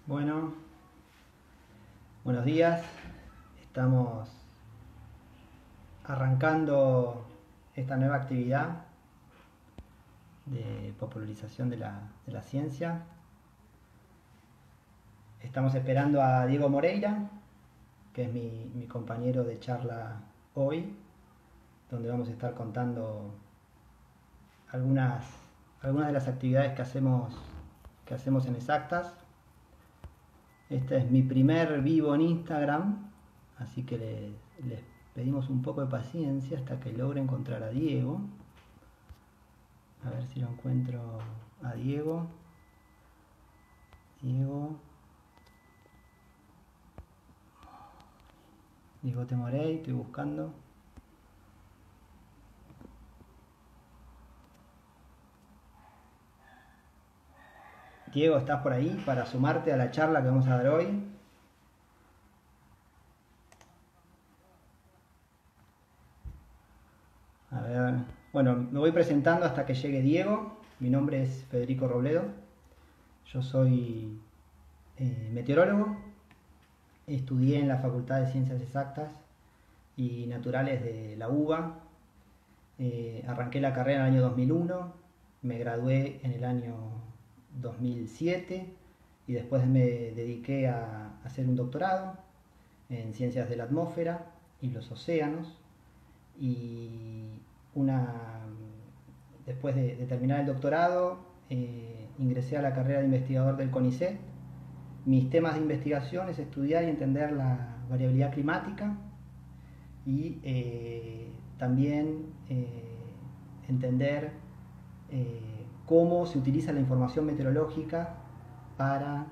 Bueno, buenos días. Estamos arrancando esta nueva actividad de popularización de la ciencia. Estamos esperando a Diego Moreira, que es mi compañero de charla hoy, donde vamos a estar contando algunas de las actividades que hacemos en Exactas. Este es mi primer vivo en Instagram, así que les pedimos un poco de paciencia hasta que logre encontrar a Diego. A ver si lo encuentro a Diego. Diego Temorey, estoy buscando. Diego, ¿estás por ahí para sumarte a la charla que vamos a dar hoy? A ver, bueno, me voy presentando hasta que llegue Diego. Mi nombre es Federico Robledo. Yo soy meteorólogo. Estudié en la Facultad de Ciencias Exactas y Naturales de la UBA. Arranqué la carrera en el año 2001. Me gradué en el año 2007 y después me dediqué a hacer un doctorado en ciencias de la atmósfera y los océanos, y después de terminar el doctorado ingresé a la carrera de investigador del CONICET. Mis temas de investigación es estudiar y entender la variabilidad climática y también entender cómo se utiliza la información meteorológica para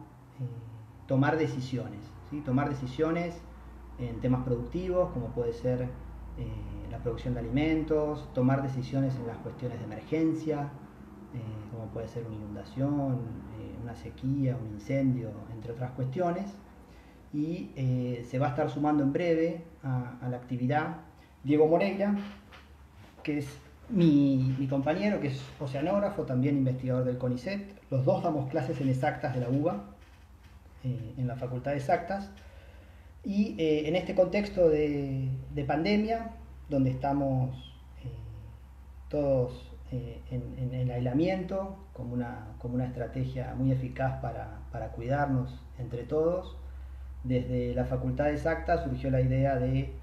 tomar decisiones, ¿sí? Tomar decisiones en temas productivos, como puede ser la producción de alimentos, tomar decisiones en las cuestiones de emergencia, como puede ser una inundación, una sequía, un incendio, entre otras cuestiones. Y se va a estar sumando en breve a la actividad Diego Moreira, que es mi compañero, que es oceanógrafo, también investigador del CONICET. Los dos damos clases en Exactas de la UBA, en la Facultad de Exactas. Y en este contexto de pandemia, donde estamos todos en el aislamiento, como una estrategia muy eficaz para cuidarnos entre todos, desde la Facultad de Exactas surgió la idea de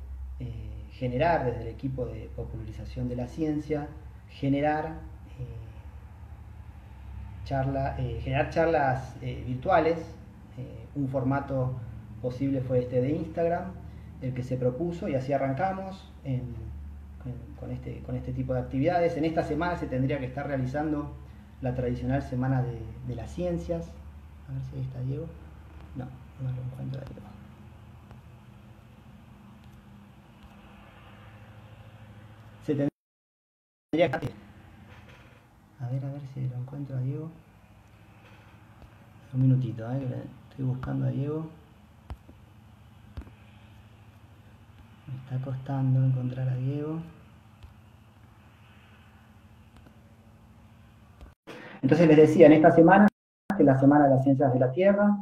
generar, desde el equipo de popularización de la ciencia, generar charlas virtuales. Un formato posible fue este de Instagram, el que se propuso, y así arrancamos con este tipo de actividades. En esta semana se tendría que estar realizando la tradicional Semana de las Ciencias. A ver si ahí está Diego. No lo encuentro a Diego. Se tendría que... A ver si lo encuentro a Diego. Un minutito, que estoy buscando a Diego. Me está costando encontrar a Diego. Entonces les decía, en esta semana, que es la Semana de las Ciencias de la Tierra,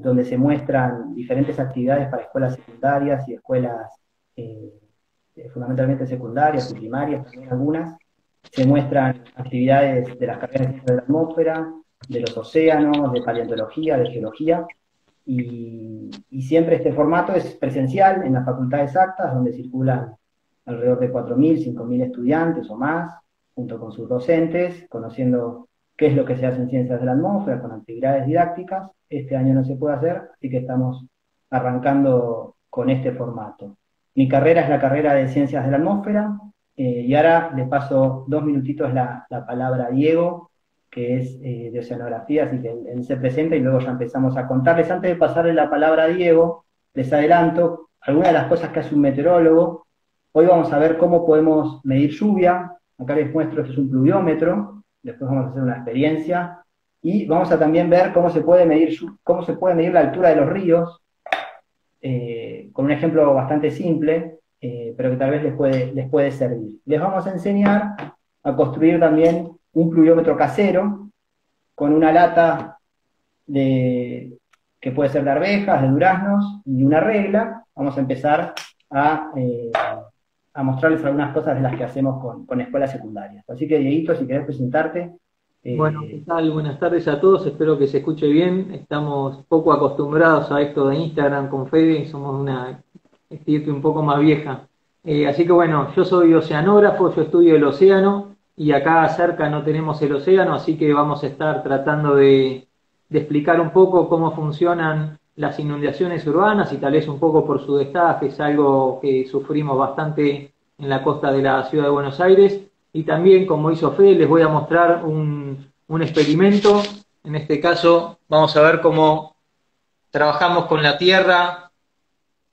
donde se muestran diferentes actividades para escuelas secundarias y escuelas fundamentalmente secundarias y primarias, también algunas. Se muestran actividades de las carreras de ciencias de la atmósfera, de los océanos, de paleontología, de geología, y siempre este formato es presencial en la Facultad de Exactas, donde circulan alrededor de 4.000, 5.000 estudiantes o más, junto con sus docentes, conociendo qué es lo que se hace en ciencias de la atmósfera, con actividades didácticas. Este año no se puede hacer, así que estamos arrancando con este formato. Mi carrera es la carrera de ciencias de la atmósfera, y ahora le paso 2 minutitos la palabra a Diego, que es de oceanografía, así que él se presenta y luego ya empezamos a contarles. Antes de pasarle la palabra a Diego, les adelanto algunas de las cosas que hace un meteorólogo. Hoy vamos a ver cómo podemos medir lluvia. Acá les muestro, este es un pluviómetro. Después vamos a hacer una experiencia. Y vamos a también ver cómo se puede medir la altura de los ríos, con un ejemplo bastante simple, pero que tal vez les puede servir. Les vamos a enseñar a construir también un pluviómetro casero, con una lata que puede ser de arvejas, de duraznos, y una regla, vamos a empezar a mostrarles algunas cosas de las que hacemos con escuelas secundarias. Así que, Dieguito, si querés presentarte. Bueno, ¿qué tal? Buenas tardes a todos, espero que se escuche bien. Estamos poco acostumbrados a esto de Instagram con Fede, somos una estirpe un poco más vieja. Así que bueno, yo soy oceanógrafo, yo estudio el océano y acá cerca no tenemos el océano, así que vamos a estar tratando de explicar un poco cómo funcionan las inundaciones urbanas y tal vez un poco por su destape, es algo que sufrimos bastante en la costa de la ciudad de Buenos Aires. Y también, como hizo Fede, les voy a mostrar un experimento. En este caso, vamos a ver cómo trabajamos con la tierra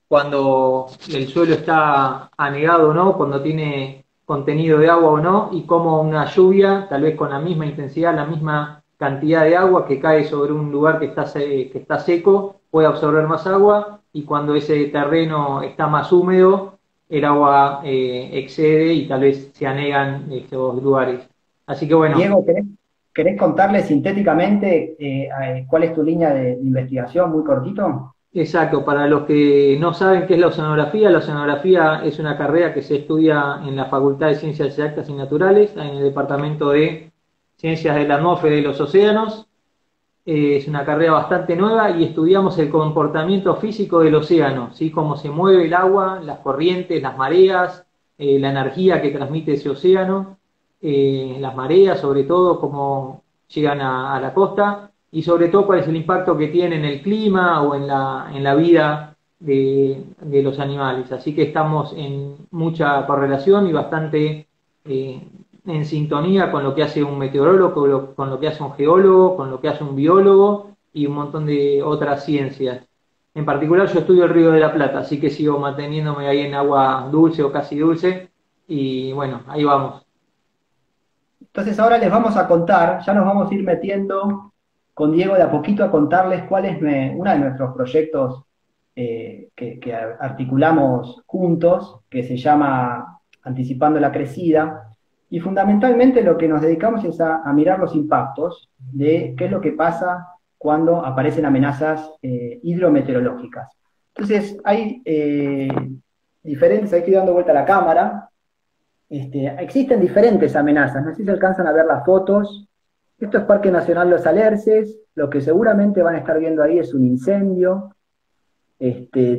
cuando el suelo está anegado o no, cuando tiene contenido de agua o no, y cómo una lluvia, tal vez con la misma intensidad, la misma cantidad de agua que cae sobre un lugar que está seco, puede absorber más agua, y cuando ese terreno está más húmedo, el agua excede y tal vez se anegan estos lugares. Así que bueno, Diego, ¿querés contarle sintéticamente cuál es tu línea de investigación, muy cortito? exacto, para los que no saben qué es la oceanografía es una carrera que se estudia en la Facultad de Ciencias Exactas y Naturales, en el Departamento de Ciencias de la Atmósfera y los Océanos. Es una carrera bastante nueva y estudiamos el comportamiento físico del océano, ¿sí? Cómo se mueve el agua, las corrientes, las mareas, la energía que transmite ese océano, las mareas, sobre todo, cómo llegan a la costa y sobre todo cuál es el impacto que tiene en el clima o en la vida de los animales. Así que estamos en mucha correlación y bastante en sintonía con lo que hace un meteorólogo, con lo que hace un geólogo, con lo que hace un biólogo y un montón de otras ciencias. En particular yo estudio el Río de la Plata, así que sigo manteniéndome ahí en agua dulce o casi dulce y bueno, ahí vamos. Entonces ahora les vamos a contar, ya nos vamos a ir metiendo con Diego de a poquito a contarles cuál es uno de nuestros proyectos que articulamos juntos, que se llama Anticipando la Crecida, y fundamentalmente lo que nos dedicamos es a mirar los impactos de qué es lo que pasa cuando aparecen amenazas hidrometeorológicas. Entonces hay diferentes, ahí estoy dando vuelta a la cámara. Existen diferentes amenazas, no sé si alcanzan a ver las fotos. Esto es Parque Nacional Los Alerces, lo que seguramente van a estar viendo ahí es un incendio.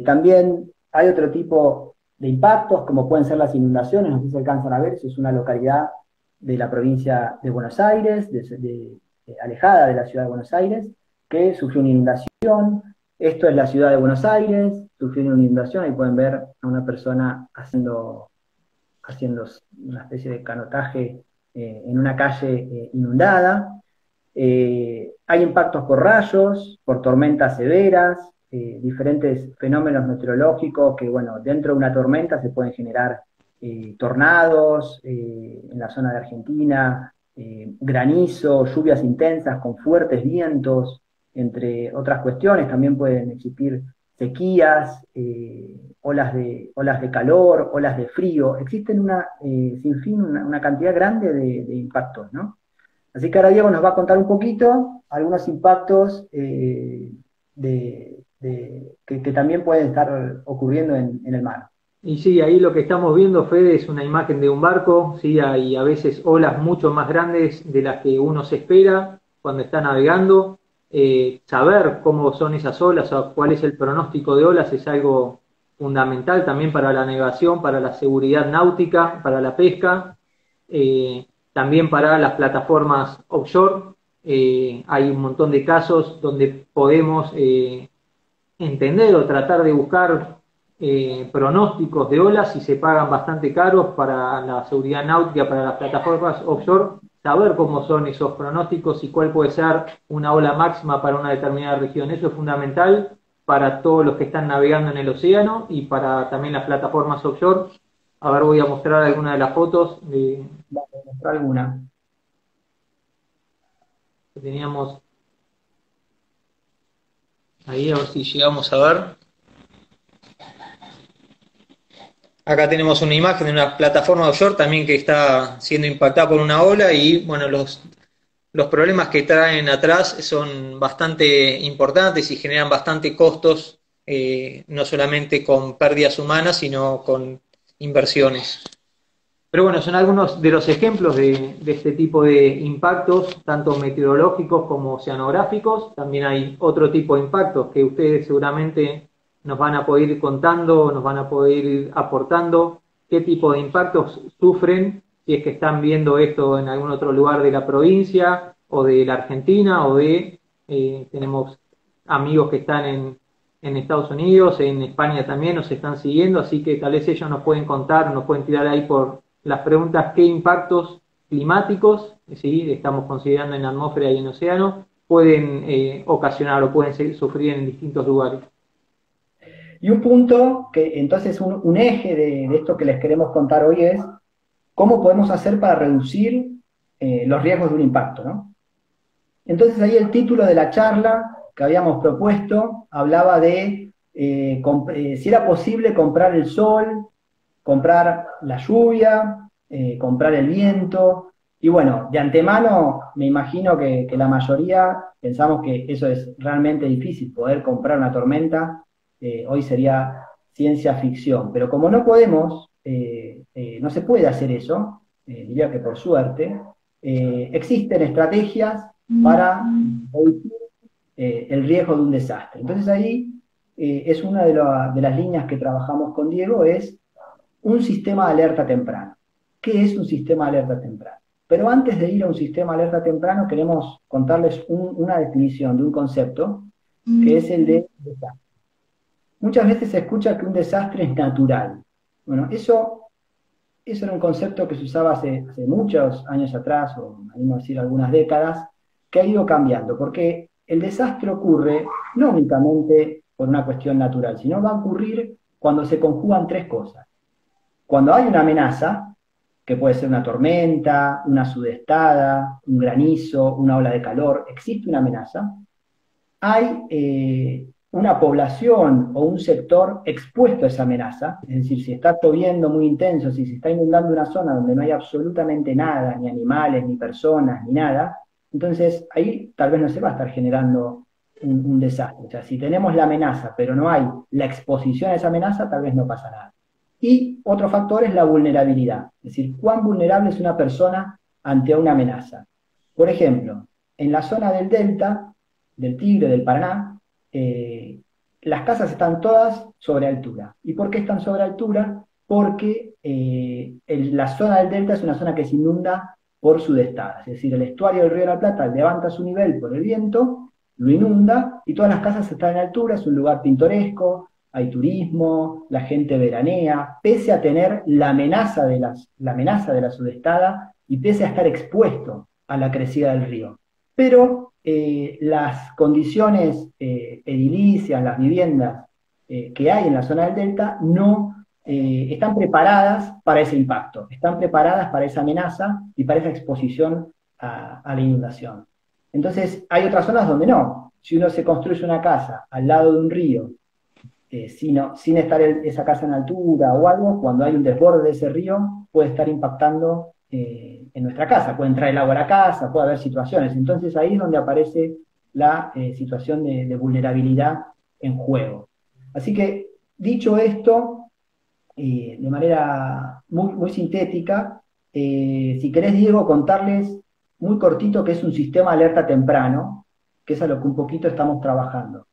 También hay otro tipo de impactos, como pueden ser las inundaciones, no sé si alcanzan a ver, eso es una localidad de la provincia de Buenos Aires, alejada de la ciudad de Buenos Aires, que sufrió una inundación. Esto es la ciudad de Buenos Aires, sufrió una inundación, ahí pueden ver a una persona haciendo una especie de canotaje en una calle inundada. Hay impactos por rayos, por tormentas severas, diferentes fenómenos meteorológicos que, bueno, dentro de una tormenta se pueden generar tornados en la zona de Argentina, granizo, lluvias intensas con fuertes vientos, entre otras cuestiones. También pueden existir sequías, olas de calor, olas de frío. Existen sin fin, una cantidad grande de impactos, ¿no? Así que ahora Diego nos va a contar un poquito algunos impactos que también pueden estar ocurriendo en el mar. Y sí, ahí lo que estamos viendo, Fede, es una imagen de un barco, sí, hay a veces olas mucho más grandes de las que uno se espera cuando está navegando. Saber cómo son esas olas o cuál es el pronóstico de olas es algo fundamental también para la navegación, para la seguridad náutica, para la pesca, también para las plataformas offshore. Hay un montón de casos donde podemos entender o tratar de buscar pronósticos de olas y se pagan bastante caros para la seguridad náutica, para las plataformas offshore, saber cómo son esos pronósticos y cuál puede ser una ola máxima para una determinada región. Eso es fundamental para todos los que están navegando en el océano y para también las plataformas offshore. A ver, voy a mostrar algunas de las fotos Vamos a mostrar alguna. que teníamos ahí, a ver si llegamos a ver. Acá tenemos una imagen de una plataforma offshore también que está siendo impactada por una ola y bueno, los problemas que traen atrás son bastante importantes y generan bastante costos, no solamente con pérdidas humanas, sino con inversiones. Pero bueno, son algunos de los ejemplos de este tipo de impactos, tanto meteorológicos como oceanográficos. También hay otro tipo de impactos que ustedes seguramente nos van a poder ir contando, nos van a poder ir aportando qué tipo de impactos sufren, si es que están viendo esto en algún otro lugar de la provincia o de la Argentina tenemos amigos que están en Estados Unidos, en España también nos están siguiendo, así que tal vez ellos nos pueden contar, nos pueden tirar ahí por las preguntas qué impactos climáticos, ¿sí?, estamos considerando en la atmósfera y en el océano, pueden ocasionar o pueden sufrir en distintos lugares. Y un punto que entonces un eje de esto que les queremos contar hoy es cómo podemos hacer para reducir los riesgos de un impacto, ¿no? Entonces ahí el título de la charla que habíamos propuesto hablaba de si era posible comprar el sol, comprar la lluvia, comprar el viento, y bueno, de antemano me imagino que la mayoría pensamos que eso es realmente difícil, poder comprar una tormenta, hoy sería ciencia ficción, pero como no podemos, no se puede hacer eso, diría que por suerte, existen estrategias para reducir el riesgo de un desastre. Entonces ahí es una de las líneas que trabajamos con Diego, es un sistema de alerta temprano. ¿Qué es un sistema de alerta temprano? Pero antes de ir a un sistema de alerta temprano, queremos contarles una definición de un concepto, que es el de desastre. Muchas veces se escucha que un desastre es natural. Bueno, eso era un concepto que se usaba hace muchos años atrás, o vamos a decir algunas décadas, que ha ido cambiando, porque el desastre ocurre no únicamente por una cuestión natural, sino va a ocurrir cuando se conjugan tres cosas. Cuando hay una amenaza, que puede ser una tormenta, una sudestada, un granizo, una ola de calor, existe una amenaza, hay una población o un sector expuesto a esa amenaza, es decir, si está lloviendo muy intenso, si se está inundando una zona donde no hay absolutamente nada, ni animales, ni personas, ni nada, entonces ahí tal vez no se va a estar generando un desastre. O sea, si tenemos la amenaza, pero no hay la exposición a esa amenaza, tal vez no pasa nada. Y otro factor es la vulnerabilidad, es decir, cuán vulnerable es una persona ante una amenaza. Por ejemplo, en la zona del delta, del Tigre, del Paraná, las casas están todas sobre altura. ¿Y por qué están sobre altura? Porque la zona del delta es una zona que se inunda por sudestadas, es decir, el estuario del Río de la Plata levanta su nivel por el viento, lo inunda, y todas las casas están en altura, es un lugar pintoresco, hay turismo, la gente veranea, pese a tener la amenaza de la sudestada y pese a estar expuesto a la crecida del río. Pero las condiciones edilicias, las viviendas que hay en la zona del delta no están preparadas para ese impacto, están preparadas para esa amenaza y para esa exposición a la inundación. Entonces hay otras zonas donde no. Si uno se construye una casa al lado de un río, sin estar esa casa en altura o algo, cuando hay un desborde de ese río, puede estar impactando en nuestra casa, puede entrar el agua a la casa, puede haber situaciones. Entonces ahí es donde aparece la situación de vulnerabilidad en juego. Así que, dicho esto, de manera muy, muy sintética, si querés, Diego, contarles muy cortito qué es un sistema de alerta temprano, que es a lo que un poquito estamos trabajando.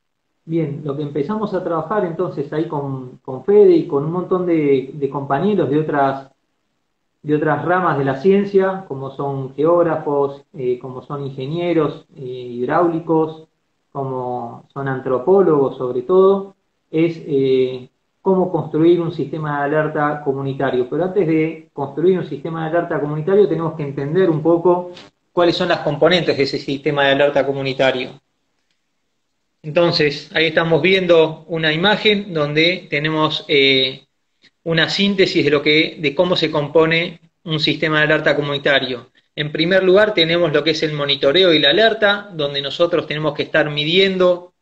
Bien, lo que empezamos a trabajar entonces ahí con Fede y con un montón de compañeros de otras ramas de la ciencia, como son geógrafos, como son ingenieros hidráulicos, como son antropólogos sobre todo, es cómo construir un sistema de alerta comunitario. Pero antes de construir un sistema de alerta comunitario tenemos que entender un poco cuáles son las componentes de ese sistema de alerta comunitario. Entonces, ahí estamos viendo una imagen donde tenemos una síntesis de cómo se compone un sistema de alerta comunitario. En primer lugar, tenemos lo que es el monitoreo y la alerta, donde nosotros tenemos que estar midiendo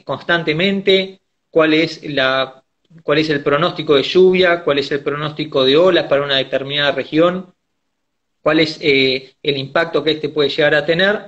constantemente cuál es el pronóstico de lluvia, cuál es el pronóstico de olas para una determinada región, cuál es el impacto que este puede llegar a tener,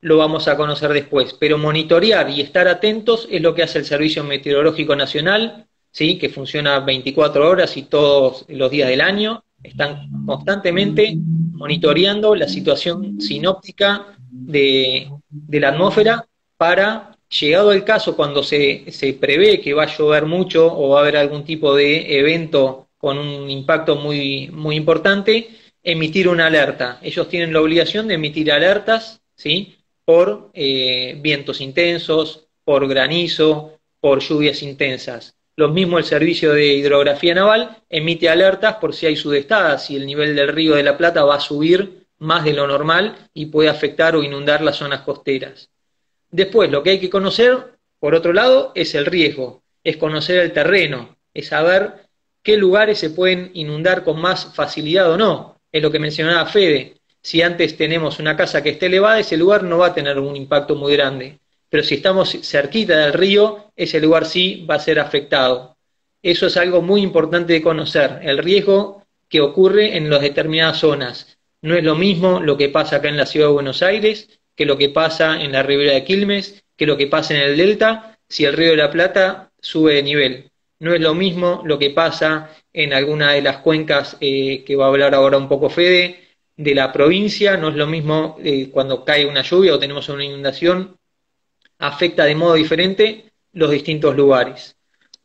lo vamos a conocer después. Pero monitorear y estar atentos es lo que hace el Servicio Meteorológico Nacional, ¿sí? Que funciona 24 horas y todos los días del año. Están constantemente monitoreando la situación sinóptica de la atmósfera para, llegado el caso, cuando se prevé que va a llover mucho o va a haber algún tipo de evento con un impacto muy, muy importante, emitir una alerta. Ellos tienen la obligación de emitir alertas, ¿sí? Por vientos intensos, por granizo, por lluvias intensas. Lo mismo el Servicio de Hidrografía Naval emite alertas por si hay sudestadas, si el nivel del río de la Plata va a subir más de lo normal y puede afectar o inundar las zonas costeras. Después, lo que hay que conocer, por otro lado, es el riesgo, es conocer el terreno, es saber qué lugares se pueden inundar con más facilidad o no. Es lo que mencionaba Fede. Si antes tenemos una casa que esté elevada, ese lugar no va a tener un impacto muy grande. Pero si estamos cerquita del río, ese lugar sí va a ser afectado. Eso es algo muy importante de conocer, el riesgo que ocurre en las determinadas zonas. No es lo mismo lo que pasa acá en la ciudad de Buenos Aires que lo que pasa en la ribera de Quilmes, que lo que pasa en el delta, si el río de la Plata sube de nivel. No es lo mismo lo que pasa en alguna de las cuencas que va a hablar ahora un poco Fede, de la provincia, no es lo mismo cuando cae una lluvia o tenemos una inundación, afecta de modo diferente los distintos lugares.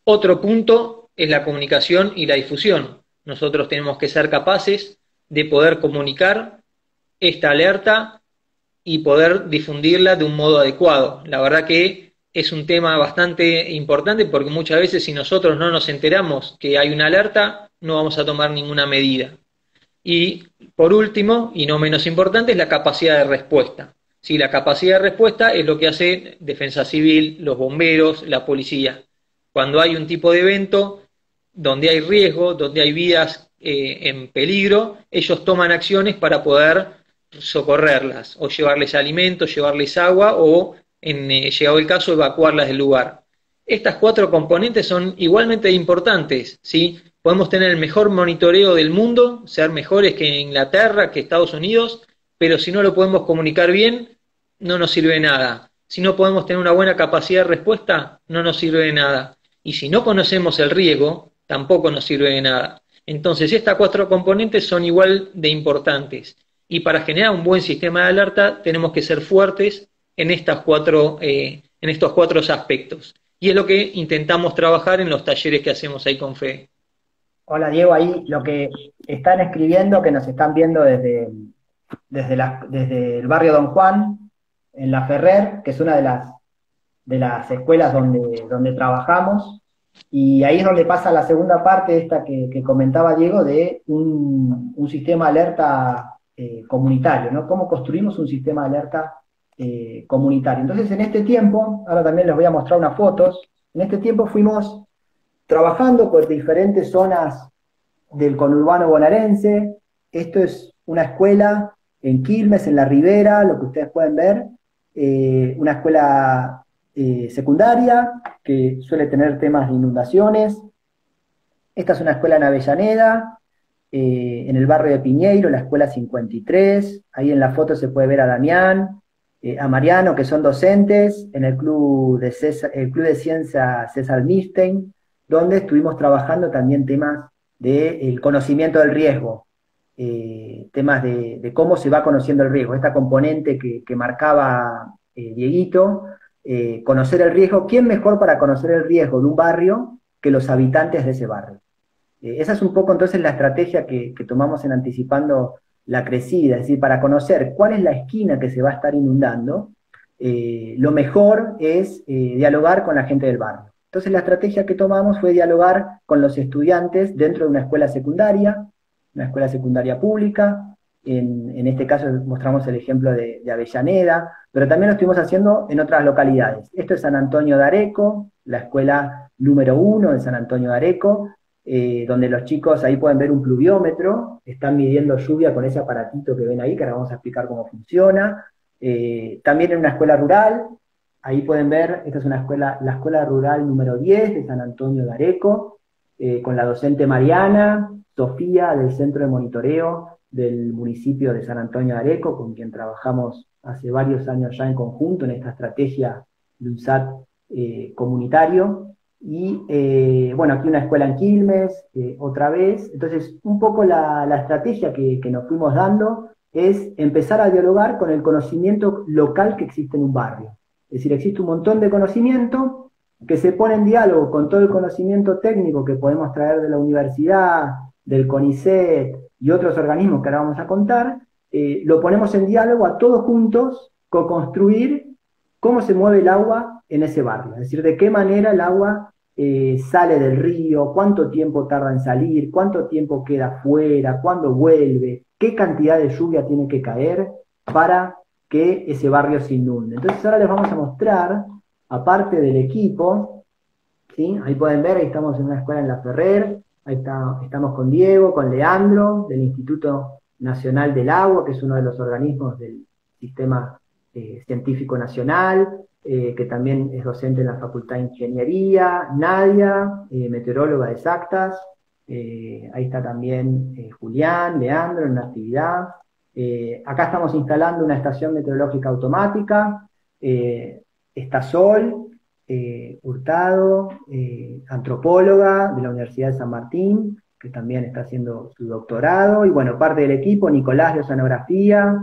Otro punto es la comunicación y la difusión. Nosotros tenemos que ser capaces de poder comunicar esta alerta y poder difundirla de un modo adecuado. La verdad que es un tema bastante importante porque muchas veces si nosotros no nos enteramos que hay una alerta, no vamos a tomar ninguna medida. Y por último, y no menos importante, es la capacidad de respuesta. Sí, la capacidad de respuesta es lo que hace Defensa Civil, los bomberos, la policía. Cuando hay un tipo de evento donde hay riesgo, donde hay vidas en peligro, ellos toman acciones para poder socorrerlas, o llevarles alimentos, llevarles agua, o en llegado el caso, evacuarlas del lugar. Estas 4 componentes son igualmente importantes, ¿sí? Podemos tener el mejor monitoreo del mundo, ser mejores que Inglaterra, que Estados Unidos, pero si no lo podemos comunicar bien, no nos sirve de nada. Si no podemos tener una buena capacidad de respuesta, no nos sirve de nada. Y si no conocemos el riesgo, tampoco nos sirve de nada. Entonces, estas 4 componentes son igual de importantes. Y para generar un buen sistema de alerta, tenemos que ser fuertes en estos 4 aspectos. Y es lo que intentamos trabajar en los talleres que hacemos ahí con Fede. Hola Diego, ahí lo que están escribiendo, que nos están viendo desde el barrio Don Juan, en La Ferrer, que es una de las escuelas donde trabajamos, y ahí es donde pasa la segunda parte esta que comentaba Diego, de un sistema de alerta comunitario, ¿no? ¿Cómo construimos un sistema de alerta comunitario? Entonces en este tiempo, ahora también les voy a mostrar unas fotos, en este tiempo fuimos trabajando por diferentes zonas del conurbano bonaerense. Esto es una escuela en Quilmes, en la Ribera, lo que ustedes pueden ver, una escuela secundaria que suele tener temas de inundaciones. Esta es una escuela en Avellaneda, en el barrio de Piñeiro, la escuela 53. Ahí en la foto se puede ver a Damián, a Mariano, que son docentes, en el club de ciencia César Milstein, donde estuvimos trabajando también temas del conocimiento del riesgo, temas de cómo se va conociendo el riesgo, esta componente que marcaba Dieguito, conocer el riesgo. ¿Quién mejor para conocer el riesgo de un barrio que los habitantes de ese barrio? Esa es un poco entonces la estrategia que tomamos en Anticipando la Crecida, es decir, para conocer cuál es la esquina que se va a estar inundando, lo mejor es dialogar con la gente del barrio. Entonces la estrategia que tomamos fue dialogar con los estudiantes dentro de una escuela secundaria pública. En este caso mostramos el ejemplo de Avellaneda, pero también lo estuvimos haciendo en otras localidades. Esto es San Antonio de Areco, la escuela número 1 de San Antonio de Areco, donde los chicos ahí pueden ver un pluviómetro, están midiendo lluvia con ese aparatito que ven ahí, que ahora vamos a explicar cómo funciona. También en una escuela rural, ahí pueden ver, esta es la escuela rural número 10 de San Antonio de Areco, con la docente Mariana, Sofía del Centro de Monitoreo del municipio de San Antonio de Areco, con quien trabajamos hace varios años ya en conjunto en esta estrategia de un SAT comunitario. Y bueno, aquí una escuela en Quilmes, otra vez. Entonces, un poco la estrategia que nos fuimos dando es empezar a dialogar con el conocimiento local que existe en un barrio. Es decir, existe un montón de conocimiento que se pone en diálogo con todo el conocimiento técnico que podemos traer de la universidad, del CONICET y otros organismos que ahora vamos a contar, lo ponemos en diálogo a todos juntos, co-construir cómo se mueve el agua en ese barrio. Es decir, de qué manera el agua sale del río, cuánto tiempo tarda en salir, cuánto tiempo queda fuera, cuándo vuelve, qué cantidad de lluvia tiene que caer para que ese barrio se inunde. Entonces ahora les vamos a mostrar, aparte del equipo, ¿sí? Ahí pueden ver, ahí estamos en una escuela en La Ferrer, ahí estamos con Diego, con Leandro, del Instituto Nacional del Agua, que es uno de los organismos del Sistema Científico Nacional, que también es docente en la Facultad de Ingeniería, Nadia, meteoróloga de exactas, ahí está también Julián, Leandro, en una actividad. Acá estamos instalando una estación meteorológica automática, está Sol, Hurtado, antropóloga de la Universidad de San Martín, que también está haciendo su doctorado, y bueno, parte del equipo, Nicolás de Oceanografía,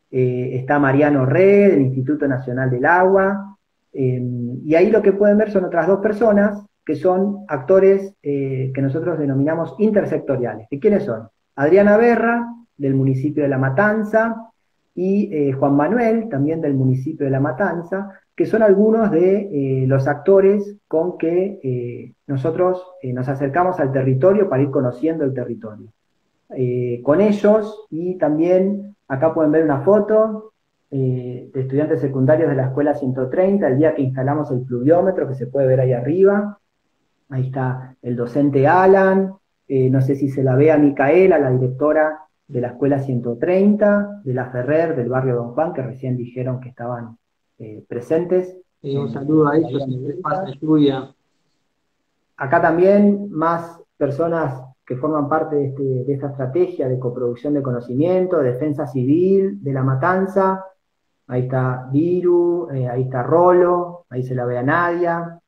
está Mariano Re, del Instituto Nacional del Agua, y ahí lo que pueden ver son otras dos personas, que son actores que nosotros denominamos intersectoriales. ¿Y quiénes son? Adriana Berra, del municipio de La Matanza, y Juan Manuel, también del municipio de La Matanza, que son algunos de los actores con que nosotros nos acercamos al territorio para ir conociendo el territorio. Con ellos, y también acá pueden ver una foto de estudiantes secundarios de la escuela 130, el día que instalamos el pluviómetro, que se puede ver ahí arriba. Ahí está el docente Alan, no sé si se la ve a Micaela, la directora de la escuela 130, de La Ferrer, del barrio Don Juan, que recién dijeron que estaban presentes. Y un saludo a ellos en el espacio lluvia. Acá también más personas que forman parte de esta estrategia de coproducción de conocimiento, defensa civil, de La Matanza. Ahí está Viru, ahí está Rolo, ahí se la ve a Nadia,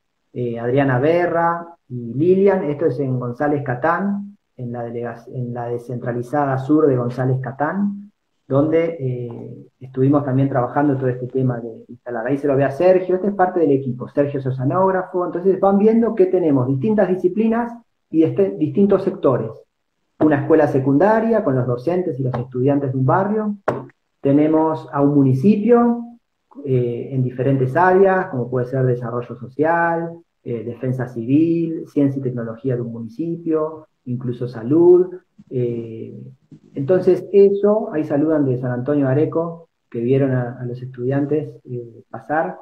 Adriana Berra y Lilian. Esto es en González Catán, en la descentralizada sur de González Catán, donde estuvimos también trabajando todo este tema de instalar. Ahí se lo ve a Sergio, este es parte del equipo, Sergio es oceanógrafo. Entonces van viendo que tenemos distintas disciplinas y distintos sectores. Una escuela secundaria con los docentes y los estudiantes de un barrio. Tenemos a un municipio en diferentes áreas, como puede ser desarrollo social, defensa civil, ciencia y tecnología de un municipio, incluso salud. Entonces eso, ahí saludan de San Antonio de Areco, que vieron a los estudiantes pasar.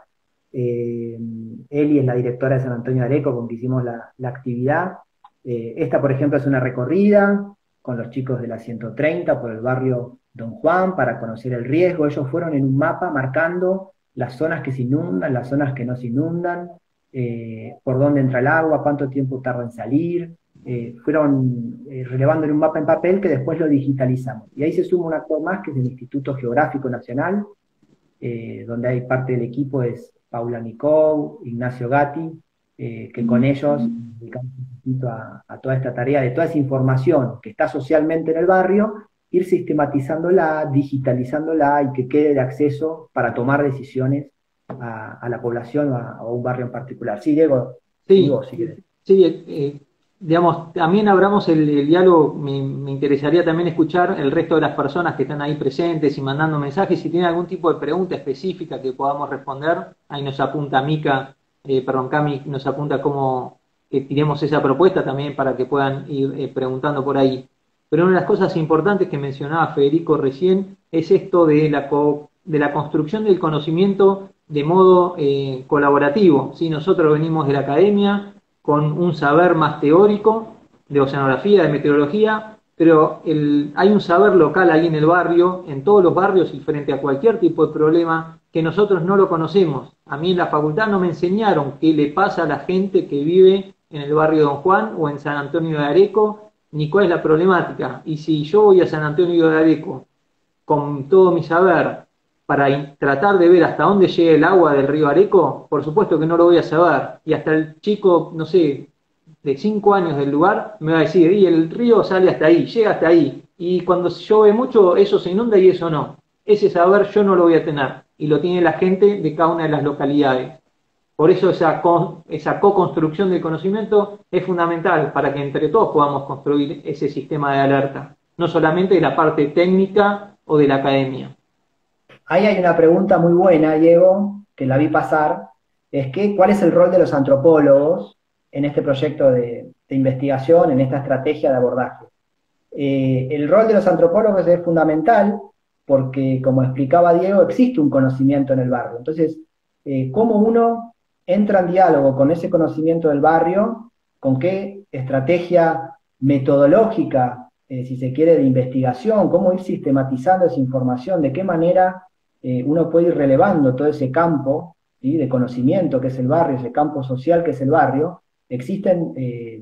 Eli es la directora de San Antonio de Areco, con que hicimos la actividad. Esta, por ejemplo, es una recorrida con los chicos de la 130 por el barrio Don Juan para conocer el riesgo. Ellos fueron en un mapa marcando las zonas que se inundan, las zonas que no se inundan, por dónde entra el agua, cuánto tiempo tarda en salir. Fueron relevando en un mapa en papel que después lo digitalizamos. Y ahí se suma un actor más, que es el Instituto Geográfico Nacional, donde hay parte del equipo es Paula Nicou, Ignacio Gatti, que con ellos dedicamos un poquito a toda esta tarea de toda esa información que está socialmente en el barrio, ir sistematizándola, digitalizándola y que quede de acceso para tomar decisiones a la población o a un barrio en particular. Sí, Diego, sí, Diego, si querés. Sí, digamos, también abramos el diálogo. Me interesaría también escuchar el resto de las personas que están ahí presentes y mandando mensajes. Si tienen algún tipo de pregunta específica que podamos responder, ahí nos apunta Mica, Cami nos apunta cómo que tiremos esa propuesta también para que puedan ir preguntando por ahí. Pero una de las cosas importantes que mencionaba Federico recién es esto de la construcción del conocimiento de modo colaborativo, ¿sí? Nosotros venimos de la academia con un saber más teórico de oceanografía, de meteorología, pero hay un saber local ahí en el barrio, en todos los barrios y frente a cualquier tipo de problema que nosotros no lo conocemos. A mí en la facultad no me enseñaron qué le pasa a la gente que vive en el barrio Don Juan o en San Antonio de Areco, ni cuál es la problemática. Y si yo voy a San Antonio de Areco con todo mi saber para tratar de ver hasta dónde llega el agua del río Areco, por supuesto que no lo voy a saber. Y hasta el chico, no sé, de 5 años del lugar, me va a decir, y el río sale hasta ahí, llega hasta ahí. Y cuando llueve mucho, eso se inunda y eso no. Ese saber yo no lo voy a tener. Y lo tiene la gente de cada una de las localidades. Por eso esa co-construcción del conocimiento es fundamental para que entre todos podamos construir ese sistema de alerta. No solamente de la parte técnica o de la academia. Ahí hay una pregunta muy buena, Diego, que la vi pasar, es que ¿cuál es el rol de los antropólogos en este proyecto de investigación, en esta estrategia de abordaje? El rol de los antropólogos es fundamental porque, como explicaba Diego, existe un conocimiento en el barrio. Entonces, ¿cómo uno entra en diálogo con ese conocimiento del barrio? ¿Con qué estrategia metodológica, si se quiere, de investigación? ¿Cómo ir sistematizando esa información? ¿De qué manera uno puede ir relevando todo ese campo, ¿sí?, de conocimiento que es el barrio, ese campo social que es el barrio? Existen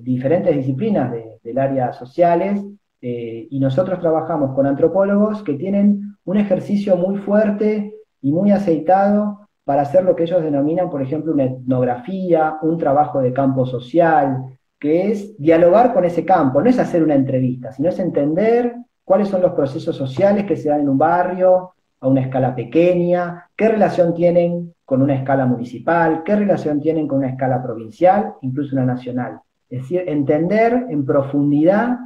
diferentes disciplinas del área sociales, y nosotros trabajamos con antropólogos que tienen un ejercicio muy fuerte y muy aceitado para hacer lo que ellos denominan, por ejemplo, una etnografía, un trabajo de campo social, que es dialogar con ese campo. No es hacer una entrevista, sino es entender cuáles son los procesos sociales que se dan en un barrio, a una escala pequeña, qué relación tienen con una escala municipal, qué relación tienen con una escala provincial, incluso una nacional. Es decir, entender en profundidad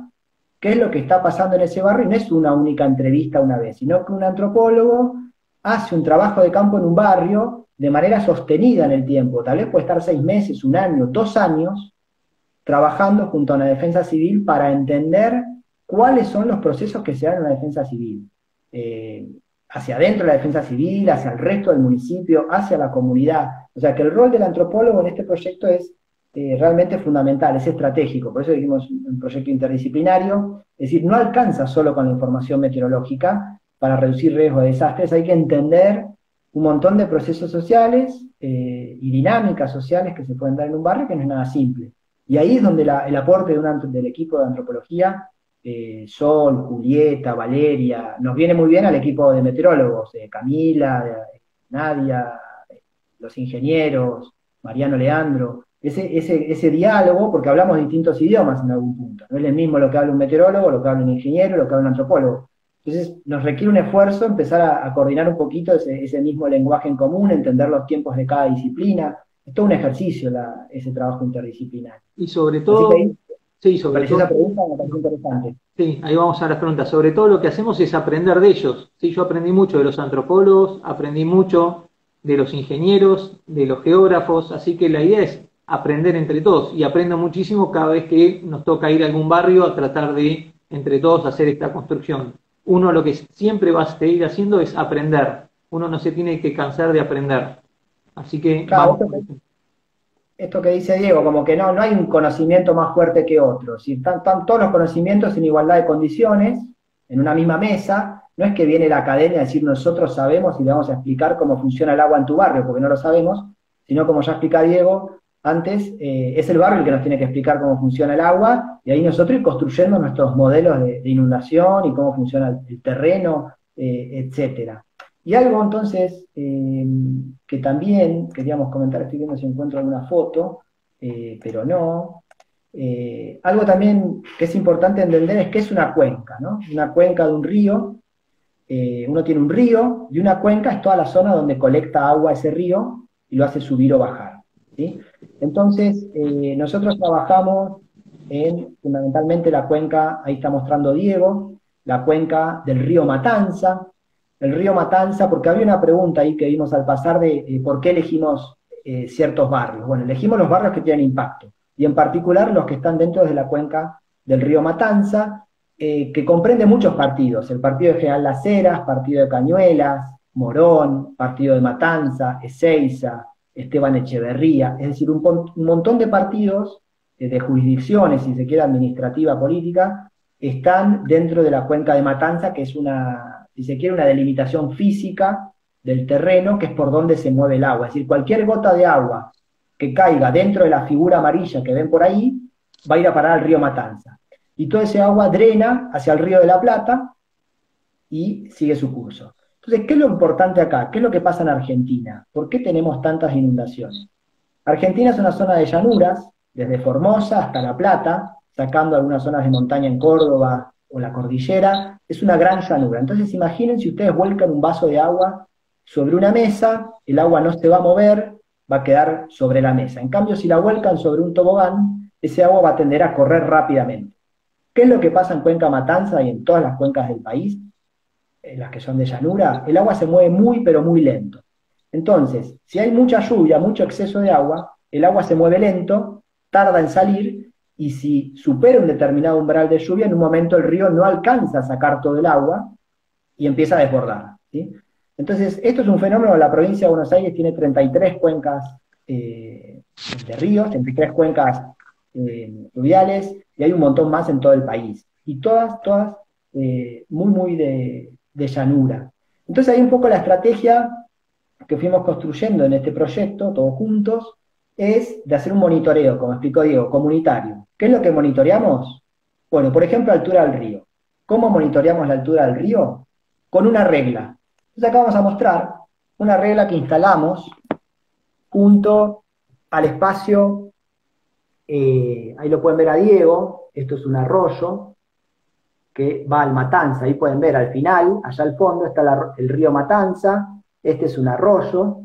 qué es lo que está pasando en ese barrio, y no es una única entrevista una vez, sino que un antropólogo hace un trabajo de campo en un barrio de manera sostenida en el tiempo. Tal vez puede estar 6 meses, 1 año, 2 años, trabajando junto a una defensa civil para entender cuáles son los procesos que se dan en una defensa civil. Hacia adentro de la defensa civil, hacia el resto del municipio, hacia la comunidad. O sea que el rol del antropólogo en este proyecto es realmente fundamental, es estratégico. Por eso dijimos un proyecto interdisciplinario. Es decir, no alcanza solo con la información meteorológica para reducir riesgo de desastres, hay que entender un montón de procesos sociales y dinámicas sociales que se pueden dar en un barrio, que no es nada simple. Y ahí es donde el aporte del equipo de antropología, Sol, Julieta, Valeria, nos viene muy bien al equipo de meteorólogos, Camila, Nadia, los ingenieros, Mariano, Leandro, ese diálogo, porque hablamos distintos idiomas en algún punto. No es el mismo lo que habla un meteorólogo, lo que habla un ingeniero, lo que habla un antropólogo. Entonces nos requiere un esfuerzo empezar a coordinar un poquito ese mismo lenguaje en común, entender los tiempos de cada disciplina. Es todo un ejercicio ese trabajo interdisciplinario. Y sobre todo, sí, sobre todo, esa pregunta me parece interesante. Sí, ahí vamos a las preguntas. Sobre todo lo que hacemos es aprender de ellos. Sí, yo aprendí mucho de los antropólogos, aprendí mucho de los ingenieros, de los geógrafos, así que la idea es aprender entre todos, y aprendo muchísimo cada vez que nos toca ir a algún barrio a tratar de, entre todos, hacer esta construcción. Uno lo que siempre va a seguir haciendo es aprender. Uno no se tiene que cansar de aprender. Así que claro, vamos. Esto que dice Diego, como que no hay un conocimiento más fuerte que otro. Si están todos los conocimientos en igualdad de condiciones, en una misma mesa, no es que viene la academia a decir nosotros sabemos y le vamos a explicar cómo funciona el agua en tu barrio, porque no lo sabemos, sino como ya explica Diego antes, es el barrio el que nos tiene que explicar cómo funciona el agua, y ahí nosotros ir construyendo nuestros modelos de inundación y cómo funciona el terreno, etcétera. Y algo entonces que también queríamos comentar, estoy viendo si encuentro alguna foto, pero no. Algo también que es importante entender es que es una cuenca, ¿no? Una cuenca de un río. Uno tiene un río y una cuenca es toda la zona donde colecta agua ese río y lo hace subir o bajar, ¿sí? Entonces, nosotros trabajamos en fundamentalmente la cuenca, ahí está mostrando Diego, la cuenca del río Matanza. El río Matanza, porque había una pregunta ahí que vimos al pasar de por qué elegimos ciertos barrios. Bueno, elegimos los barrios que tienen impacto, y en particular los que están dentro de la cuenca del río Matanza, que comprende muchos partidos: el partido de General Las Heras, partido de Cañuelas, Morón, partido de Matanza, Ezeiza, Esteban Echeverría, es decir, un montón de partidos de jurisdicciones, si se quiere, administrativa, política, están dentro de la cuenca de Matanza, que es si se quiere, una delimitación física del terreno, que es por donde se mueve el agua. Es decir, cualquier gota de agua que caiga dentro de la figura amarilla que ven por ahí, va a ir a parar al río Matanza. y todo ese agua drena hacia el Río de la Plata y sigue su curso. Entonces, ¿qué es lo importante acá? ¿Qué es lo que pasa en Argentina? ¿Por qué tenemos tantas inundaciones? Argentina es una zona de llanuras, desde Formosa hasta La Plata, sacando algunas zonas de montaña en Córdoba o la cordillera, es una gran llanura. Entonces imaginen si ustedes vuelcan un vaso de agua sobre una mesa, el agua no se va a mover, va a quedar sobre la mesa. En cambio, si la vuelcan sobre un tobogán, ese agua va a tender a correr rápidamente. ¿Qué es lo que pasa en Cuenca Matanza y en todas las cuencas del país? Las que son de llanura, el agua se mueve muy, pero muy lento. Entonces, si hay mucha lluvia, mucho exceso de agua, el agua se mueve lento, tarda en salir, y si supera un determinado umbral de lluvia, en un momento el río no alcanza a sacar todo el agua y empieza a desbordar, ¿sí? Entonces, esto es un fenómeno, la provincia de Buenos Aires tiene 33 cuencas de ríos, 33 cuencas fluviales, y hay un montón más en todo el país. Y todas muy de llanura. Entonces, ahí un poco la estrategia que fuimos construyendo en este proyecto, todos juntos, es de hacer un monitoreo, como explicó Diego, comunitario. ¿Qué es lo que monitoreamos? Bueno, por ejemplo, altura del río. ¿Cómo monitoreamos la altura del río? Con una regla. Entonces acá vamos a mostrar una regla que instalamos junto al espacio, ahí lo pueden ver a Diego, esto es un arroyo que va al Matanza, ahí pueden ver al final, allá al fondo está el río Matanza, este es un arroyo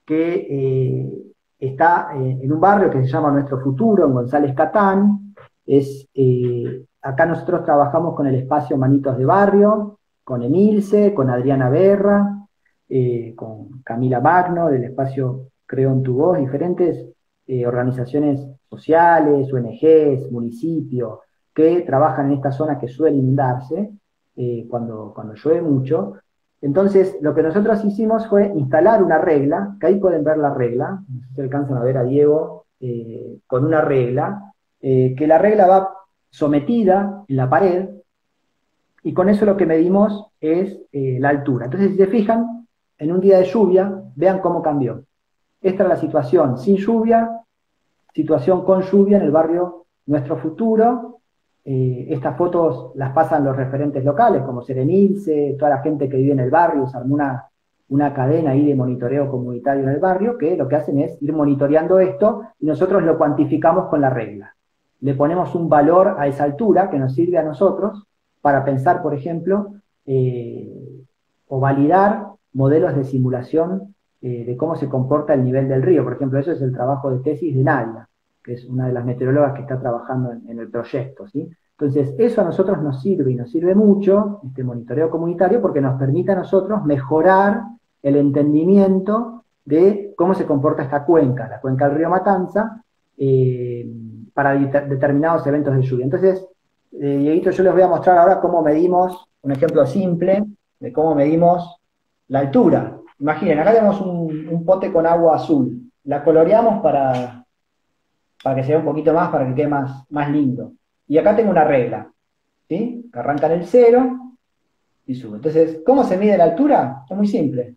que está en un barrio que se llama Nuestro Futuro, en González Catán. Acá nosotros trabajamos con el espacio Manitos de Barrio, con Emilce, con Adriana Berra, con Camila Magno, del espacio Creo en tu Voz, diferentes organizaciones sociales, ONGs, municipios, que trabajan en esta zona que suele inundarse cuando llueve mucho. Entonces, lo que nosotros hicimos fue instalar una regla, que ahí pueden ver la regla, no sé si alcanzan a ver a Diego, con una regla, que la regla va sometida en la pared, y con eso lo que medimos es la altura. Entonces, si se fijan, en un día de lluvia, vean cómo cambió. Esta es la situación sin lluvia, situación con lluvia en el barrio Nuestro Futuro. Estas fotos las pasan los referentes locales, como Serenilce, toda la gente que vive en el barrio, se armó una cadena ahí de monitoreo comunitario en el barrio, que lo que hacen es ir monitoreando esto, y nosotros lo cuantificamos con la regla. Le ponemos un valor a esa altura que nos sirve a nosotros para pensar, por ejemplo, o validar modelos de simulación de cómo se comporta el nivel del río. Por ejemplo, eso es el trabajo de tesis de Nadia, que es una de las meteorólogas que está trabajando en el proyecto, ¿sí? Entonces, eso a nosotros nos sirve, y nos sirve mucho, este monitoreo comunitario, porque nos permite a nosotros mejorar el entendimiento de cómo se comporta esta cuenca, la cuenca del río Matanza, para determinados eventos de lluvia. Entonces, Dieguito, yo les voy a mostrar ahora cómo medimos, un ejemplo simple de cómo medimos la altura. Imaginen, acá tenemos un pote con agua azul, la coloreamos para que se vea un poquito más, para que quede más lindo. Y acá tengo una regla, ¿sí? Que arranca en el 0 y sube. Entonces, ¿cómo se mide la altura? Es muy simple.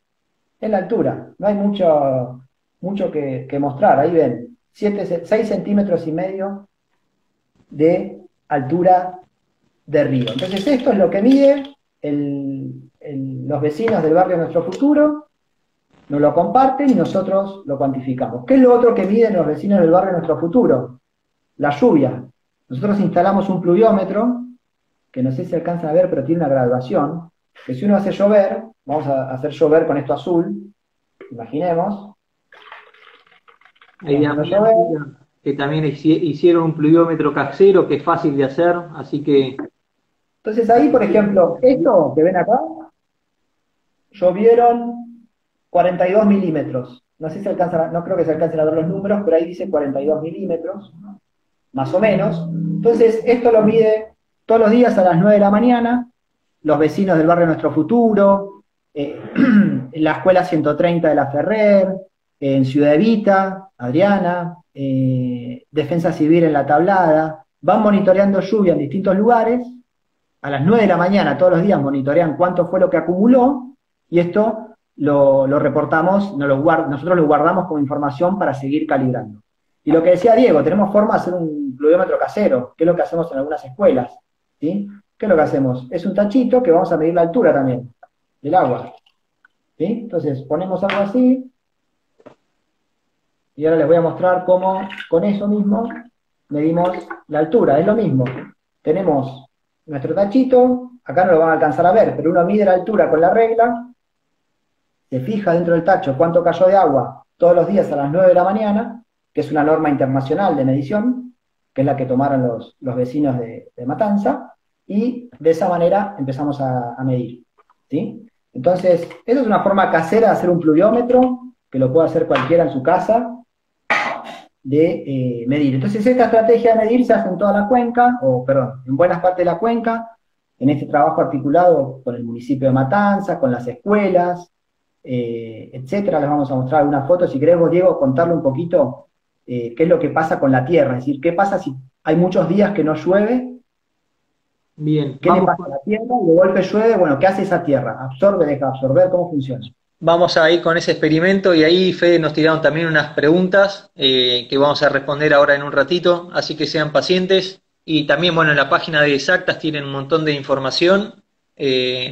Es la altura. No hay mucho que mostrar. Ahí ven, 6 centímetros y medio de altura de río. Entonces, esto es lo que mide los vecinos del barrio Nuestro Futuro, nos lo comparten y nosotros lo cuantificamos. ¿Qué es lo otro que miden los vecinos del barrio Nuestro Futuro? La lluvia. Nosotros instalamos un pluviómetro, que no sé si alcanzan a ver, pero tiene una graduación, que si uno hace llover, vamos a hacer llover con esto azul, imaginemos. Que también hicieron un pluviómetro casero, que es fácil de hacer, así que... Entonces ahí, por ejemplo, esto que ven acá, llovieron 42 milímetros. No sé si alcanzan, no creo que se alcancen a ver los números, pero ahí dice 42 milímetros, más o menos. Entonces, esto lo mide todos los días a las 9 de la mañana, los vecinos del barrio Nuestro Futuro, en la escuela 130 de la Ferrer, en Ciudad Evita, Adriana, Defensa Civil en La Tablada, van monitoreando lluvia en distintos lugares, a las 9 de la mañana todos los días monitorean cuánto fue lo que acumuló, y esto lo reportamos, nosotros lo guardamos como información para seguir calibrando. Y Y lo que decía Diego, tenemos forma de hacer un pluviómetro casero, que es lo que hacemos en algunas escuelas, ¿sí? ¿Qué es lo que hacemos? Es un tachito que vamos a medir la altura también del agua, ¿sí? Entonces ponemos algo así, y ahora les voy a mostrar cómo con eso mismo medimos la altura, es lo mismo. Tenemos nuestro tachito, acá no lo van a alcanzar a ver, pero uno mide la altura con la regla, se fija dentro del tacho cuánto cayó de agua todos los días a las 9 de la mañana, que es una norma internacional de medición, que es la que tomaron los vecinos de Matanza, y de esa manera empezamos a medir, ¿sí? Entonces, esa es una forma casera de hacer un pluviómetro, que lo puede hacer cualquiera en su casa, de medir. Entonces, esta estrategia de medir se hace en toda la cuenca, o perdón, en buenas partes de la cuenca, en este trabajo articulado con el municipio de Matanza, con las escuelas, etcétera. Les vamos a mostrar algunas fotos. Si querés vos, Diego, contarle un poquito qué es lo que pasa con la tierra, es decir, qué pasa si hay muchos días que no llueve, Bien, qué le pasa a la tierra, y de golpe llueve, bueno, ¿qué hace esa tierra? ¿Absorbe, deja de absorber? ¿Cómo funciona? vamos a ir con ese experimento y ahí, Fede, nos tiraron también unas preguntas que vamos a responder ahora en un ratito, así que sean pacientes. Y también, bueno, en la página de Exactas tienen un montón de información,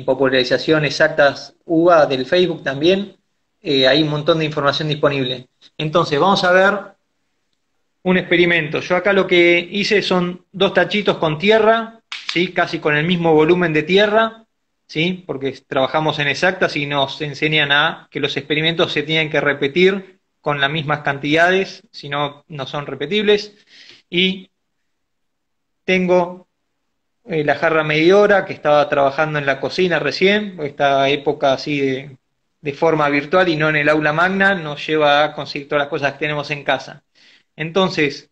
popularización Exactas UBA del Facebook también, hay un montón de información disponible. Entonces, vamos a ver un experimento. Yo acá lo que hice son 2 tachitos con tierra, ¿sí? Casi con el mismo volumen de tierra, ¿sí? Porque trabajamos en Exactas y nos enseñan a que los experimentos se tienen que repetir con las mismas cantidades, si no, no son repetibles. Y tengo la jarra medidora que estaba trabajando en la cocina recién, esta época así de forma virtual y no en el aula magna, nos lleva a conseguir todas las cosas que tenemos en casa. Entonces,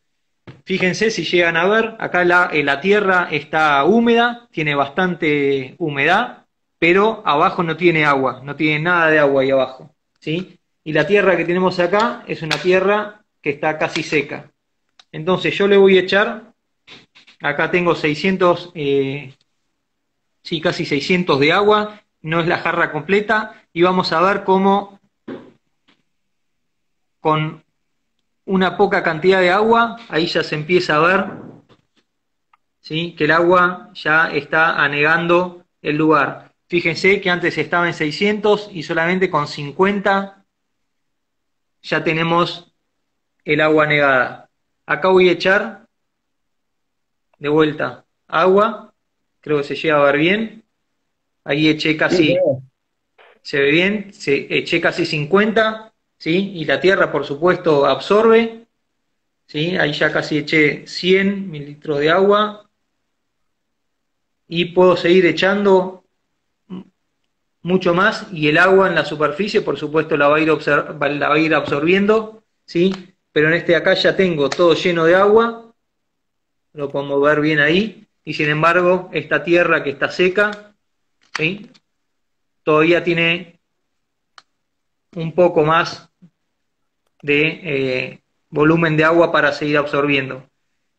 fíjense si llegan a ver, acá la tierra está húmeda, tiene bastante humedad, pero abajo no tiene agua, no tiene nada de agua ahí abajo, ¿sí? Y la tierra que tenemos acá es una tierra que está casi seca. Entonces yo le voy a echar, acá tengo 600, sí, casi 600 de agua, no es la jarra completa, y vamos a ver cómo con una poca cantidad de agua, ahí ya se empieza a ver, ¿sí? Que el agua ya está anegando el lugar. Fíjense que antes estaba en 600 y solamente con 50 ya tenemos el agua anegada. Acá voy a echar de vuelta agua, creo que se llega a ver bien. Ahí eché casi, se ve bien, eché casi 50, ¿sí? Y la tierra, por supuesto, absorbe, ¿sí? Ahí ya casi eché 100 mililitros de agua y puedo seguir echando mucho más, y el agua en la superficie, por supuesto, la va a ir absorbiendo, ¿sí? Pero en este de acá ya tengo todo lleno de agua, lo podemos ver bien ahí, y sin embargo, esta tierra que está seca, ¿sí? Todavía tiene un poco más de volumen de agua para seguir absorbiendo.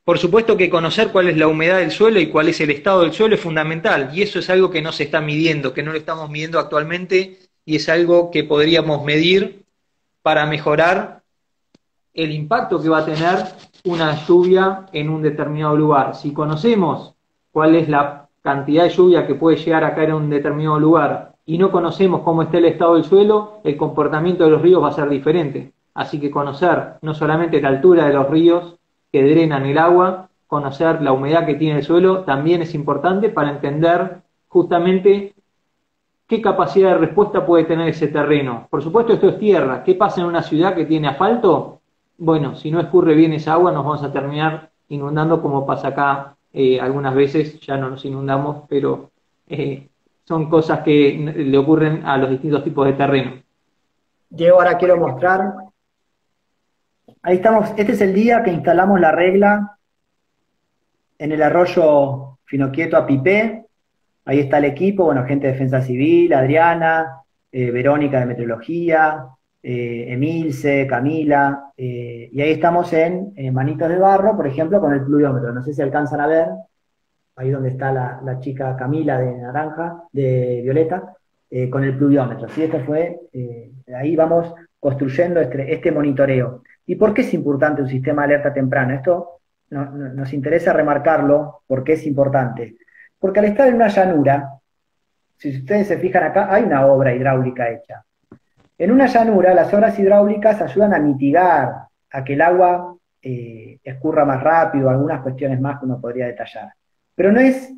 Por supuesto que conocer cuál es la humedad del suelo y cuál es el estado del suelo es fundamental, y eso es algo que no se está midiendo, que no lo estamos midiendo actualmente, y es algo que podríamos medir para mejorar el impacto que va a tener una lluvia en un determinado lugar. Si conocemos cuál es la cantidad de lluvia que puede llegar a caer en un determinado lugar y no conocemos cómo está el estado del suelo, el comportamiento de los ríos va a ser diferente. Así que conocer no solamente la altura de los ríos que drenan el agua, conocer la humedad que tiene el suelo también es importante para entender justamente qué capacidad de respuesta puede tener ese terreno. Por supuesto, esto es tierra. ¿Qué pasa en una ciudad que tiene asfalto? Bueno, si no escurre bien esa agua, nos vamos a terminar inundando, como pasa acá algunas veces. Ya no nos inundamos, pero son cosas que le ocurren a los distintos tipos de terreno. Diego, ahora quiero mostrar. Ahí estamos, este es el día que instalamos la regla en el arroyo Finoquieto a Pipé. Ahí está el equipo, bueno, gente de Defensa Civil, Adriana, Verónica de Meteorología, Emilce, Camila, y ahí estamos en Manitos de Barro, por ejemplo, con el pluviómetro. No sé si alcanzan a ver, ahí donde está la chica Camila de naranja, de violeta, con el pluviómetro. ¿Sí? Esto fue, ahí vamos construyendo este monitoreo. ¿Y por qué es importante un sistema de alerta temprana? Esto nos interesa remarcarlo porque es importante. Porque al estar en una llanura, si ustedes se fijan acá, hay una obra hidráulica hecha. En una llanura, las obras hidráulicas ayudan a mitigar, a que el agua escurra más rápido, algunas cuestiones más que uno podría detallar. Pero no es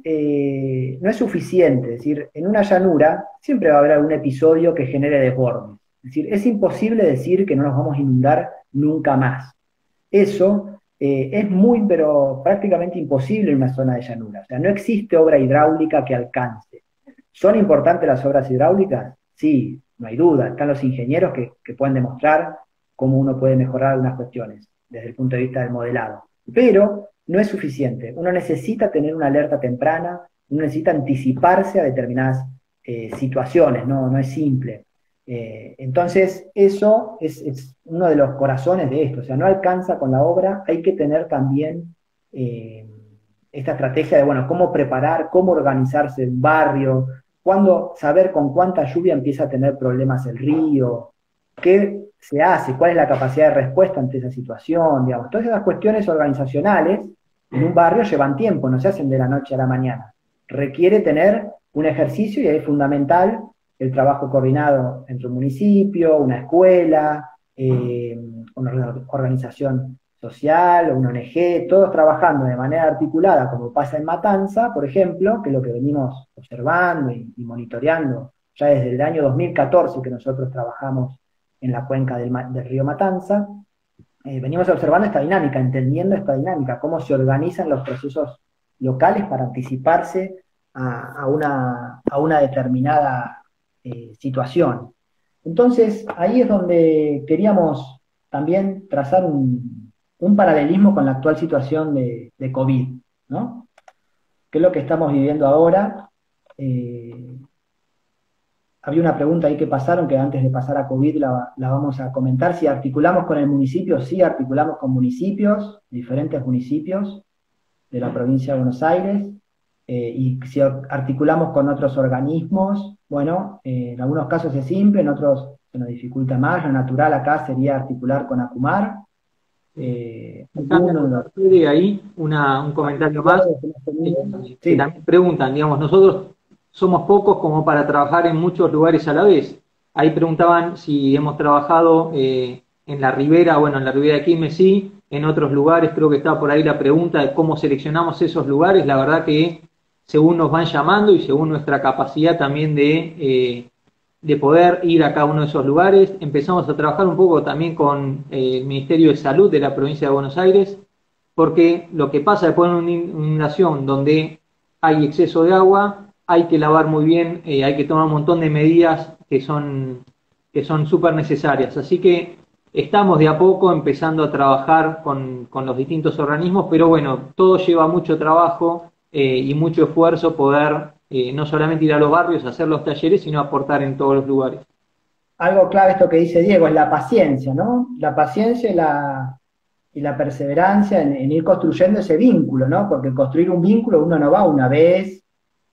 suficiente, es decir, en una llanura siempre va a haber algún episodio que genere desbordes. Es decir, es imposible decir que no nos vamos a inundar nunca más. Eso es muy, pero prácticamente imposible en una zona de llanura. O sea, no existe obra hidráulica que alcance. ¿Son importantes las obras hidráulicas? Sí, no hay duda. Están los ingenieros que pueden demostrar cómo uno puede mejorar algunas cuestiones desde el punto de vista del modelado. Pero no es suficiente. Uno necesita tener una alerta temprana, uno necesita anticiparse a determinadas situaciones, no es simple. Entonces, eso es uno de los corazones de esto. O sea, no alcanza con la obra, hay que tener también esta estrategia de, bueno, cómo preparar, cómo organizarse un barrio, cuándo saber con cuánta lluvia empieza a tener problemas el río, qué se hace, cuál es la capacidad de respuesta ante esa situación, digamos. Todas esas cuestiones organizacionales en un barrio llevan tiempo, no se hacen de la noche a la mañana. Requiere tener un ejercicio y ahí es fundamental el trabajo coordinado entre un municipio, una escuela, una organización social, una ONG, todos trabajando de manera articulada, como pasa en Matanza, por ejemplo, que es lo que venimos observando y monitoreando ya desde el año 2014 que nosotros trabajamos en la cuenca del río Matanza. Venimos observando esta dinámica, entendiendo esta dinámica, cómo se organizan los procesos locales para anticiparse a una determinada situación. Entonces, ahí es donde queríamos también trazar un paralelismo con la actual situación de COVID, ¿no? ¿Qué es lo que estamos viviendo ahora? Había una pregunta ahí que pasaron, que antes de pasar a COVID la vamos a comentar. Si articulamos con el municipio, sí articulamos con municipios, diferentes municipios de la provincia de Buenos Aires, y si articulamos con otros organismos, bueno, en algunos casos es simple, en otros se nos dificulta más. Lo natural acá sería articular con ACUMAR. De ahí un comentario más, que también preguntan, digamos, nosotros somos pocos como para trabajar en muchos lugares a la vez. Ahí preguntaban si hemos trabajado en la Ribera, bueno, en la Ribera de Quilmes sí, en otros lugares creo que está por ahí la pregunta de cómo seleccionamos esos lugares. La verdad que según nos van llamando y según nuestra capacidad también de poder ir a cada uno de esos lugares, empezamos a trabajar un poco también con el Ministerio de Salud de la provincia de Buenos Aires, porque lo que pasa después de una inundación donde hay exceso de agua, hay que lavar muy bien, hay que tomar un montón de medidas que son súper necesarias. Así que estamos de a poco empezando a trabajar con los distintos organismos, pero bueno, todo lleva mucho trabajo y mucho esfuerzo poder no solamente ir a los barrios a hacer los talleres, sino aportar en todos los lugares. Algo clave esto que dice Diego es la paciencia, ¿no? La paciencia y la perseverancia en ir construyendo ese vínculo, ¿no? Porque construir un vínculo uno no va una vez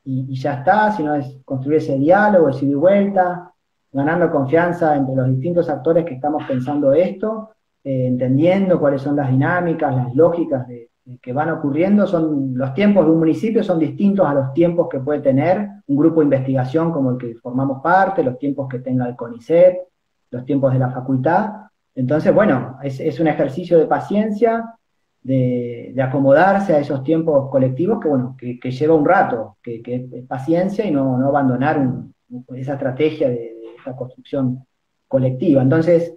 y ya está, sino es construir ese diálogo, ese ida y vuelta, ganando confianza entre los distintos actores que estamos pensando esto, entendiendo cuáles son las dinámicas, las lógicas que van ocurriendo. Los tiempos de un municipio son distintos a los tiempos que puede tener un grupo de investigación como el que formamos parte, los tiempos que tenga el CONICET, los tiempos de la facultad. Entonces, bueno, es un ejercicio de paciencia, de acomodarse a esos tiempos colectivos que, bueno, que lleva un rato, que es paciencia y no abandonar esa estrategia de esa construcción colectiva. Entonces,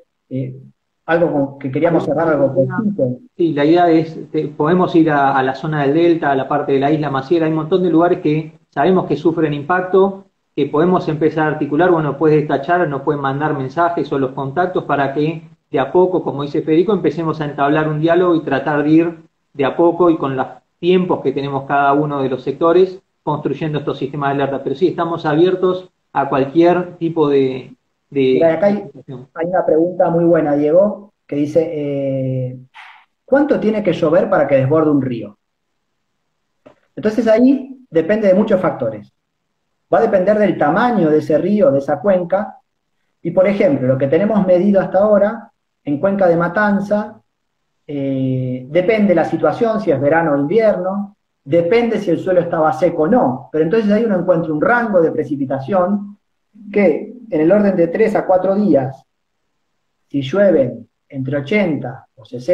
algo que queríamos cerrar algo poquito. Sí, la idea es, podemos ir a la zona del Delta, a la parte de la isla Maciera, hay un montón de lugares que sabemos que sufren impacto, que podemos empezar a articular. Bueno, puedes destachar, nos pueden mandar mensajes o los contactos para que de a poco, como dice Federico, empecemos a entablar un diálogo y tratar de ir de a poco y con los tiempos que tenemos cada uno de los sectores construyendo estos sistemas de alerta. Pero sí, estamos abiertos a cualquier tipo de Mira, acá hay una pregunta muy buena, Diego, que dice, ¿cuánto tiene que llover para que desborde un río? Entonces ahí depende de muchos factores. Va a depender del tamaño de ese río, de esa cuenca, y por ejemplo, lo que tenemos medido hasta ahora en Cuenca de Matanza, depende la situación, si es verano o invierno, depende si el suelo estaba seco o no, pero entonces ahí uno encuentra un rango de precipitación que en el orden de 3 a 4 días, si llueven entre 80,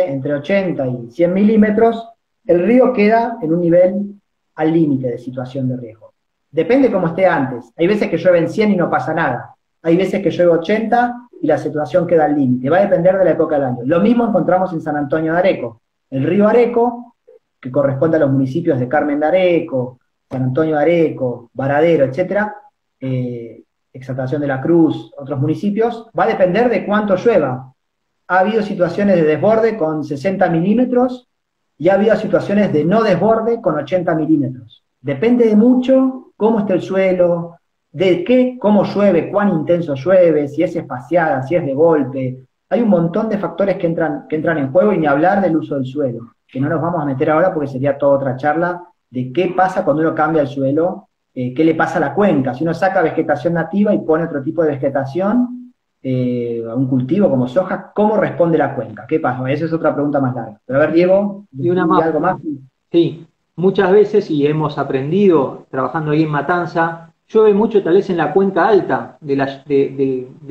entre 80 y 100 milímetros, el río queda en un nivel al límite de situación de riesgo. Depende cómo esté antes. Hay veces que llueven 100 y no pasa nada. Hay veces que llueve 80 y la situación queda al límite. Va a depender de la época del año. Lo mismo encontramos en San Antonio de Areco. El río Areco, que corresponde a los municipios de Carmen de Areco, San Antonio de Areco, Varadero, etcétera, Exaltación de la Cruz, otros municipios, va a depender de cuánto llueva. Ha habido situaciones de desborde con 60 milímetros y ha habido situaciones de no desborde con 80 milímetros. Depende de mucho cómo está el suelo, de qué, cómo llueve, cuán intenso llueve, si es espaciada, si es de golpe. Hay un montón de factores que entran en juego, y ni hablar del uso del suelo, que no nos vamos a meter ahora porque sería toda otra charla de qué pasa cuando uno cambia el suelo, qué le pasa a la cuenca. Si uno saca vegetación nativa y pone otro tipo de vegetación, a un cultivo como soja, ¿cómo responde la cuenca? ¿Qué pasa? Esa es otra pregunta más larga. Pero a ver, Diego, Y una más. ¿algo más? Sí, muchas veces, y hemos aprendido trabajando ahí en Matanza, llueve mucho tal vez en la cuenca alta de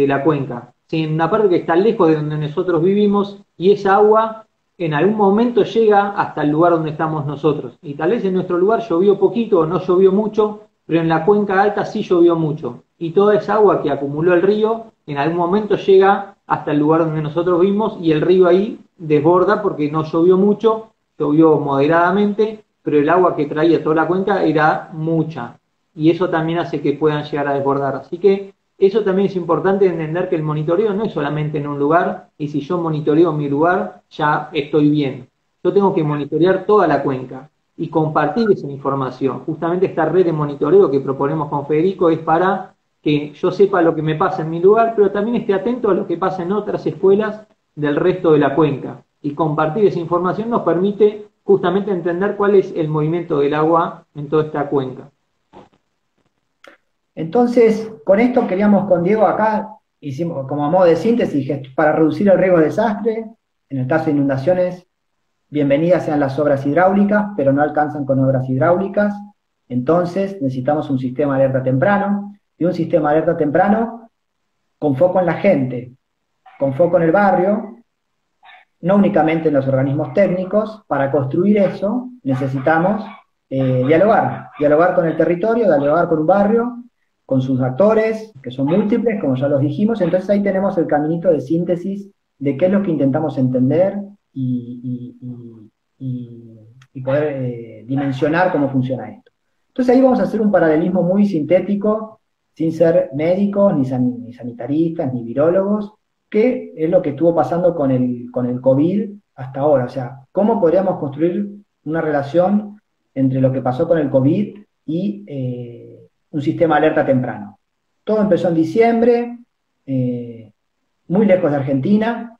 la cuenca, ¿sí? En una parte que está lejos de donde nosotros vivimos, y esa agua en algún momento llega hasta el lugar donde estamos nosotros. Y tal vez en nuestro lugar llovió poquito o no llovió mucho, pero en la cuenca alta sí llovió mucho. Y toda esa agua que acumuló el río en algún momento llega hasta el lugar donde nosotros vivimos, y el río ahí desborda porque no llovió mucho, llovió moderadamente, pero el agua que traía toda la cuenca era mucha, y eso también hace que puedan llegar a desbordar. Así que eso también es importante, entender que el monitoreo no es solamente en un lugar, y si yo monitoreo mi lugar, ya estoy bien. Yo tengo que monitorear toda la cuenca y compartir esa información. Justamente esta red de monitoreo que proponemos con Federico es para que yo sepa lo que me pasa en mi lugar, pero también esté atento a lo que pasa en otras escuelas del resto de la cuenca. Y compartir esa información nos permite justamente entender cuál es el movimiento del agua en toda esta cuenca. Entonces, con esto queríamos con Diego acá, hicimos como a modo de síntesis, para reducir el riesgo de desastre, en el caso de inundaciones, bienvenidas sean las obras hidráulicas, pero no alcanzan con obras hidráulicas. Entonces necesitamos un sistema de alerta temprano, y un sistema de alerta temprano con foco en la gente, con foco en el barrio, no únicamente en los organismos técnicos. Para construir eso necesitamos dialogar con el territorio, dialogar con un barrio, con sus actores, que son múltiples, como ya los dijimos. Entonces ahí tenemos el caminito de síntesis de qué es lo que intentamos entender y poder dimensionar cómo funciona esto. Entonces ahí vamos a hacer un paralelismo muy sintético, sin ser médicos, ni sanitaristas, ni virólogos, que es lo que estuvo pasando con el COVID hasta ahora. O sea, ¿cómo podríamos construir una relación entre lo que pasó con el COVID y un sistema de alerta temprano? Todo empezó en diciembre, muy lejos de Argentina,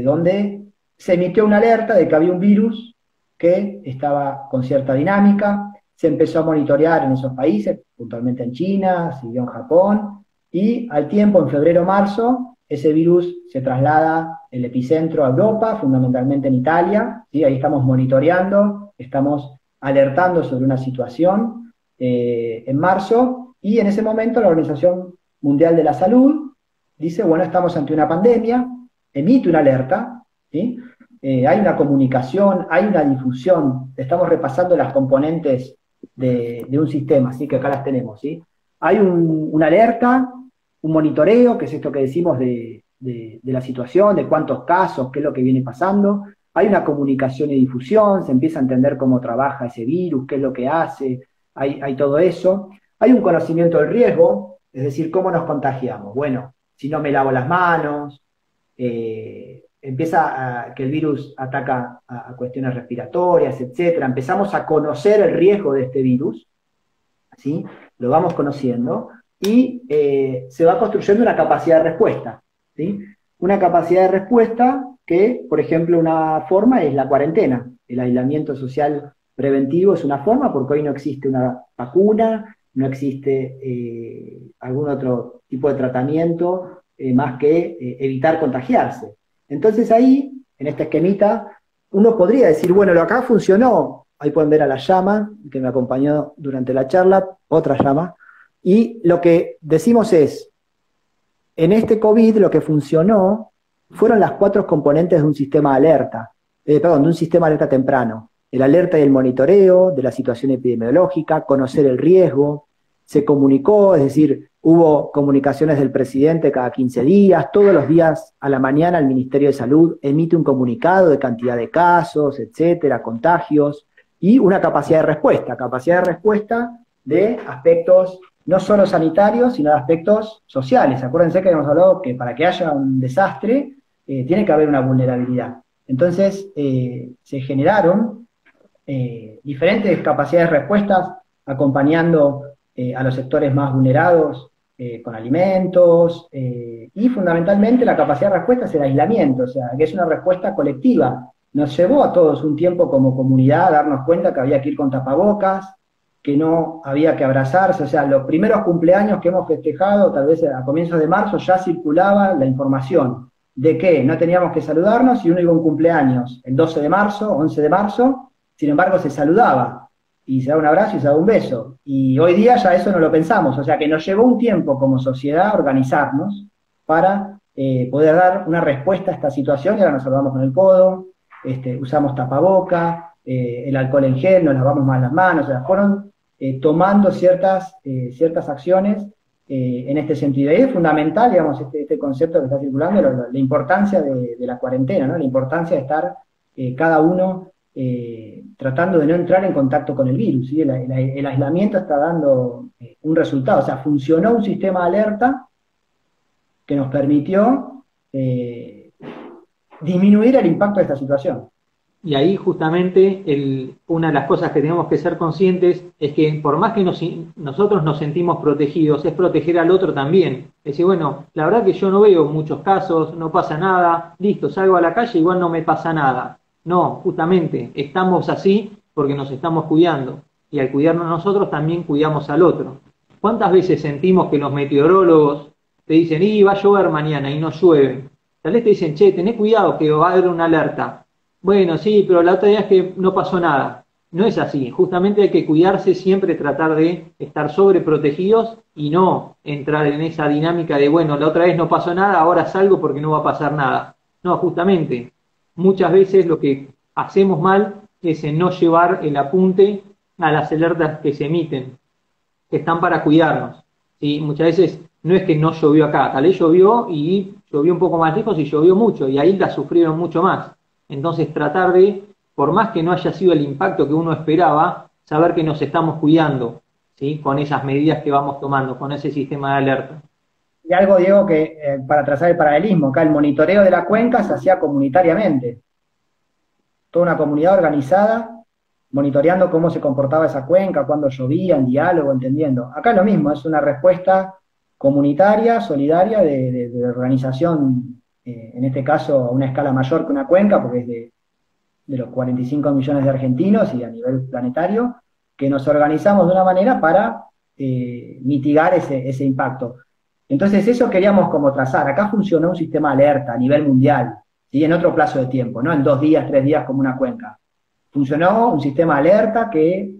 donde se emitió una alerta de que había un virus que estaba con cierta dinámica. Se empezó a monitorear en esos países, puntualmente en China, siguió en Japón, y al tiempo, en febrero-marzo, ese virus se traslada el epicentro a Europa, fundamentalmente en Italia, ¿sí? Ahí estamos monitoreando, estamos alertando sobre una situación en marzo, y en ese momento la Organización Mundial de la Salud dice, bueno, estamos ante una pandemia, emite una alerta, ¿sí? Hay una comunicación, hay una difusión, estamos repasando las componentes de un sistema, así que acá las tenemos, ¿sí? Hay una alerta, un monitoreo, que es esto que decimos de la situación, de cuántos casos, qué es lo que viene pasando. Hay una comunicación y difusión, se empieza a entender cómo trabaja ese virus, qué es lo que hace, hay todo eso. Hay un conocimiento del riesgo, es decir, cómo nos contagiamos. Bueno, si no me lavo las manos, empieza que el virus ataca a cuestiones respiratorias, etcétera. Empezamos a conocer el riesgo de este virus, ¿sí? Lo vamos conociendo, y se va construyendo una capacidad de respuesta, ¿sí? Una capacidad de respuesta que, por ejemplo, una forma es la cuarentena. El aislamiento social preventivo es una forma, porque hoy no existe una vacuna, no existe algún otro tipo de tratamiento más que evitar contagiarse. Entonces ahí, en este esquemita, uno podría decir, bueno, lo acá funcionó, ahí pueden ver a la llama, que me acompañó durante la charla, otra llama, y lo que decimos es, en este COVID lo que funcionó fueron las 4 componentes de un sistema de alerta, perdón, de un sistema de alerta temprano. El alerta y el monitoreo de la situación epidemiológica, conocer el riesgo, se comunicó, es decir, hubo comunicaciones del presidente cada 15 días, todos los días a la mañana el Ministerio de Salud emite un comunicado de cantidad de casos, etcétera, contagios, y una capacidad de respuesta de aspectos no solo sanitarios, sino de aspectos sociales. Acuérdense que habíamos hablado que para que haya un desastre tiene que haber una vulnerabilidad. Entonces se generaron diferentes capacidades de respuestas acompañando a los sectores más vulnerados con alimentos y fundamentalmente la capacidad de respuesta es el aislamiento, o sea, que es una respuesta colectiva. Nos llevó a todos un tiempo como comunidad a darnos cuenta que había que ir con tapabocas, que no había que abrazarse, o sea, los primeros cumpleaños que hemos festejado, tal vez a comienzos de marzo, ya circulaba la información de que no teníamos que saludarnos si uno iba a un cumpleaños el 12 de marzo, 11 de marzo, sin embargo se saludaba, y se daba un abrazo y se daba un beso, y hoy día ya eso no lo pensamos, o sea que nos llevó un tiempo como sociedad a organizarnos para poder dar una respuesta a esta situación, y ahora nos saludamos con el codo, usamos tapaboca, el alcohol en gel, nos lavamos más las manos, o sea, fueron tomando ciertas acciones en este sentido. Y es fundamental, digamos, este concepto que está circulando, la importancia de la cuarentena, ¿no? La importancia de estar cada uno tratando de no entrar en contacto con el virus, ¿sí? El aislamiento está dando un resultado, o sea, funcionó un sistema de alerta que nos permitió disminuir el impacto de esta situación. Y ahí justamente una de las cosas que tenemos que ser conscientes es que por más que nosotros nos sentimos protegidos, es proteger al otro también. Es decir, bueno, la verdad que yo no veo muchos casos, no pasa nada, listo, salgo a la calle, igual no me pasa nada. No, justamente, estamos así porque nos estamos cuidando. Y al cuidarnos nosotros también cuidamos al otro. ¿Cuántas veces sentimos que los meteorólogos te dicen, va a llover mañana y no llueve? Tal vez te dicen, che, tené cuidado que va a haber una alerta. Bueno, sí, pero la otra día es que no pasó nada. No es así. Justamente hay que cuidarse, siempre tratar de estar sobreprotegidos y no entrar en esa dinámica de, bueno, la otra vez no pasó nada, ahora salgo porque no va a pasar nada. No, justamente, muchas veces lo que hacemos mal es en no llevar el apunte a las alertas que se emiten, que están para cuidarnos. ¿Sí? Muchas veces no es que no llovió acá, tal vez llovió y llovió un poco más lejos y llovió mucho, y ahí la sufrieron mucho más. Entonces tratar de, por más que no haya sido el impacto que uno esperaba, saber que nos estamos cuidando, ¿sí? Con esas medidas que vamos tomando, con ese sistema de alerta. Y algo, Diego, que para trazar el paralelismo, acá el monitoreo de la cuenca se hacía comunitariamente. Toda una comunidad organizada, monitoreando cómo se comportaba esa cuenca, cuándo llovía, en diálogo, entendiendo. Acá lo mismo, es una respuesta comunitaria, solidaria, de organización, en este caso a una escala mayor que una cuenca, porque es de los 45 millones de argentinos y a nivel planetario, que nos organizamos de una manera para mitigar ese impacto. Entonces eso queríamos como trazar. Acá funcionó un sistema de alerta a nivel mundial, ¿sí? En otro plazo de tiempo, no en 2 días, 3 días como una cuenca. Funcionó un sistema de alerta que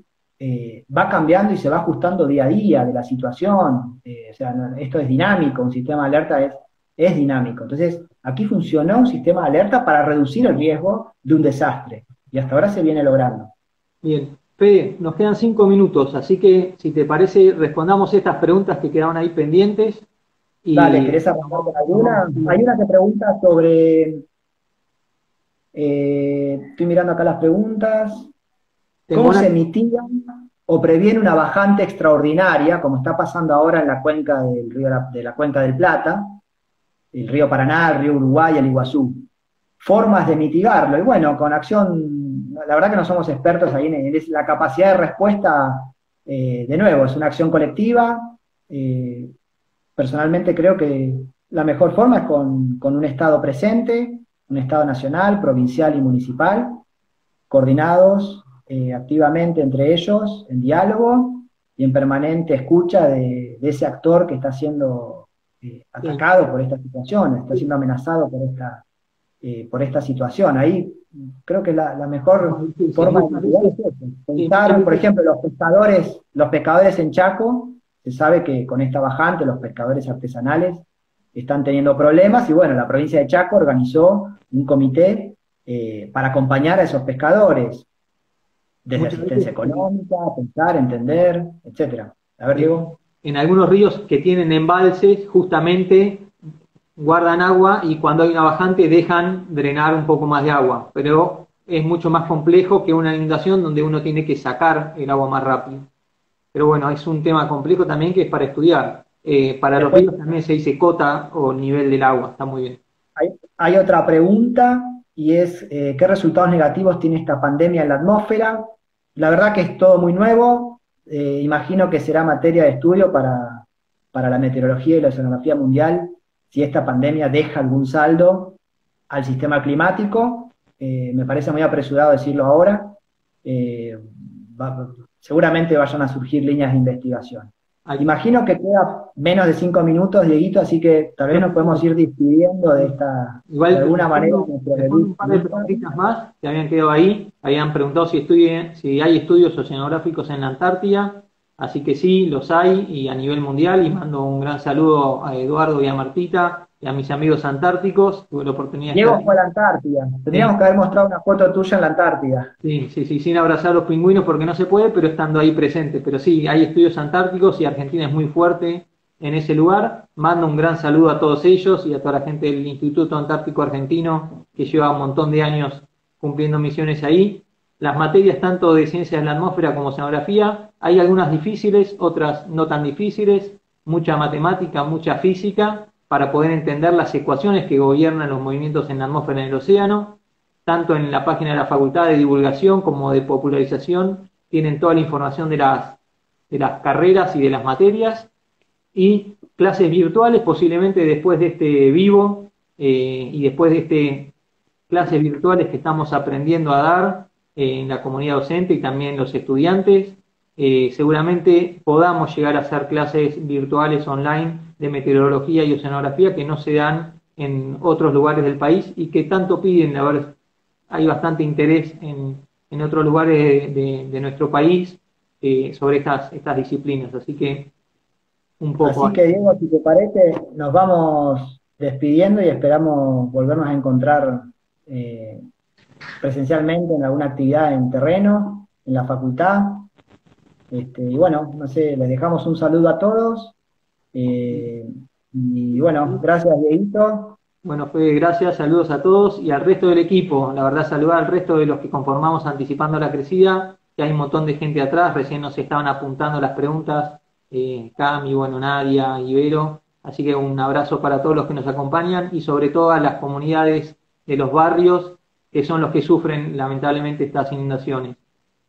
va cambiando y se va ajustando día a día de la situación. O sea, esto es dinámico, un sistema de alerta es dinámico. Entonces, aquí funcionó un sistema de alerta para reducir el riesgo de un desastre. Y hasta ahora se viene logrando. Bien. Fede, nos quedan 5 minutos, así que si te parece, respondamos estas preguntas que quedaron ahí pendientes. Dale, ¿querés arrancar con alguna? Hay una que pregunta sobre... estoy mirando acá las preguntas. ¿Cómo se mitiga o previene una bajante extraordinaria, como está pasando ahora en la cuenca del río de la Cuenca del Plata, el río Paraná, el río Uruguay, el Iguazú? Formas de mitigarlo. Y bueno, con acción, la verdad que no somos expertos ahí en la capacidad de respuesta, de nuevo, es una acción colectiva. Personalmente creo que la mejor forma es con un Estado presente, un Estado nacional, provincial y municipal, coordinados activamente entre ellos, en diálogo y en permanente escucha de ese actor que está siendo atacado por esta situación, está siendo amenazado por esta por esta situación. Ahí creo que la mejor forma de ayudar es eso. Pensar, por ejemplo, los pescadores en Chaco, se sabe que con esta bajante los pescadores artesanales están teniendo problemas y bueno, la provincia de Chaco organizó un comité para acompañar a esos pescadores, desde Muchas asistencia veces económica, pensar, entender, etcétera. A ver, Diego. en algunos ríos que tienen embalses, justamente guardan agua y cuando hay una bajante dejan drenar un poco más de agua, pero es mucho más complejo que una inundación donde uno tiene que sacar el agua más rápido. Pero bueno, es un tema complejo también que es para estudiar. Para los Después ríos también se dice cota o nivel del agua, está muy bien. hay otra pregunta y es, ¿qué resultados negativos tiene esta pandemia en la atmósfera? La verdad que es todo muy nuevo, imagino que será materia de estudio para la meteorología y la oceanografía mundial, si esta pandemia deja algún saldo al sistema climático. Me parece muy apresurado decirlo ahora. Eh, va- Seguramente vayan a surgir líneas de investigación. Hay- Imagino que queda menos de 5 minutos, Dieguito, así que tal vez nos podemos ir despidiendo de Igual alguna manera, nuestro respondo un review. par de preguntitas más que habían quedado ahí. Habían preguntado si hay estudios oceanográficos en la Antártida. Así que sí, los hay y a nivel mundial. Y mando un gran saludo a Eduardo y a Martita y a mis amigos antárticos. Tuve la oportunidad de estar Diego ahí. fue a la Antártida. Sí, Tendríamos que haber mostrado una foto tuya en la Antártida. sí, sí, sí, sin abrazar a los pingüinos porque no se puede, pero estando ahí presente. Pero sí, hay estudios antárticos y Argentina es muy fuerte en ese lugar. Mando un gran saludo a todos ellos y a toda la gente del Instituto Antártico Argentino que lleva un montón de años cumpliendo misiones ahí. Las materias tanto de ciencias de la atmósfera como oceanografía, hay algunas difíciles, otras no tan difíciles, mucha matemática, mucha física, para poder entender las ecuaciones que gobiernan los movimientos en la atmósfera y en el océano. Tanto en la página de la Facultad de Divulgación como de Popularización tienen toda la información de las carreras y de las materias, y clases virtuales posiblemente después de este vivo y después de este clases virtuales que estamos aprendiendo a dar en la comunidad docente y también los estudiantes. Seguramente podamos llegar a hacer clases virtuales online de meteorología y oceanografía que no se dan en otros lugares del país y que tanto piden. A ver, hay bastante interés en otros lugares de nuestro país sobre estas disciplinas. Así que un poco Así ahí. que, Diego, si te parece, nos vamos despidiendo y esperamos volvernos a encontrar eh, presencialmente en alguna actividad en terreno, en la facultad. Y bueno, no sé, les dejamos un saludo a todos. Y bueno, gracias, Dieguito. Bueno, Fede, gracias, saludos a todos y al resto del equipo. La verdad, saludar al resto de los que conformamos Anticipando la Crecida, que hay un montón de gente atrás, recién nos estaban apuntando las preguntas, Cami, bueno, Nadia, Ibero. Así que un abrazo para todos los que nos acompañan y sobre todo a las comunidades de los barrios, que son los que sufren lamentablemente estas inundaciones.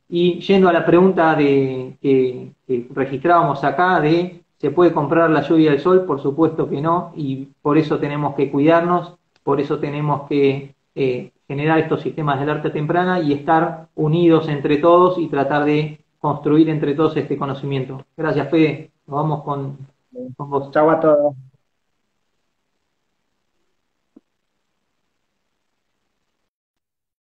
Y yendo a la pregunta que registrábamos acá de ¿se puede comprar la lluvia del sol? Por supuesto que no, y por eso tenemos que cuidarnos, por eso tenemos que generar estos sistemas de alerta temprana y estar unidos entre todos y tratar de construir entre todos este conocimiento. Gracias, Fede. Nos vamos con vos. Chau a todos.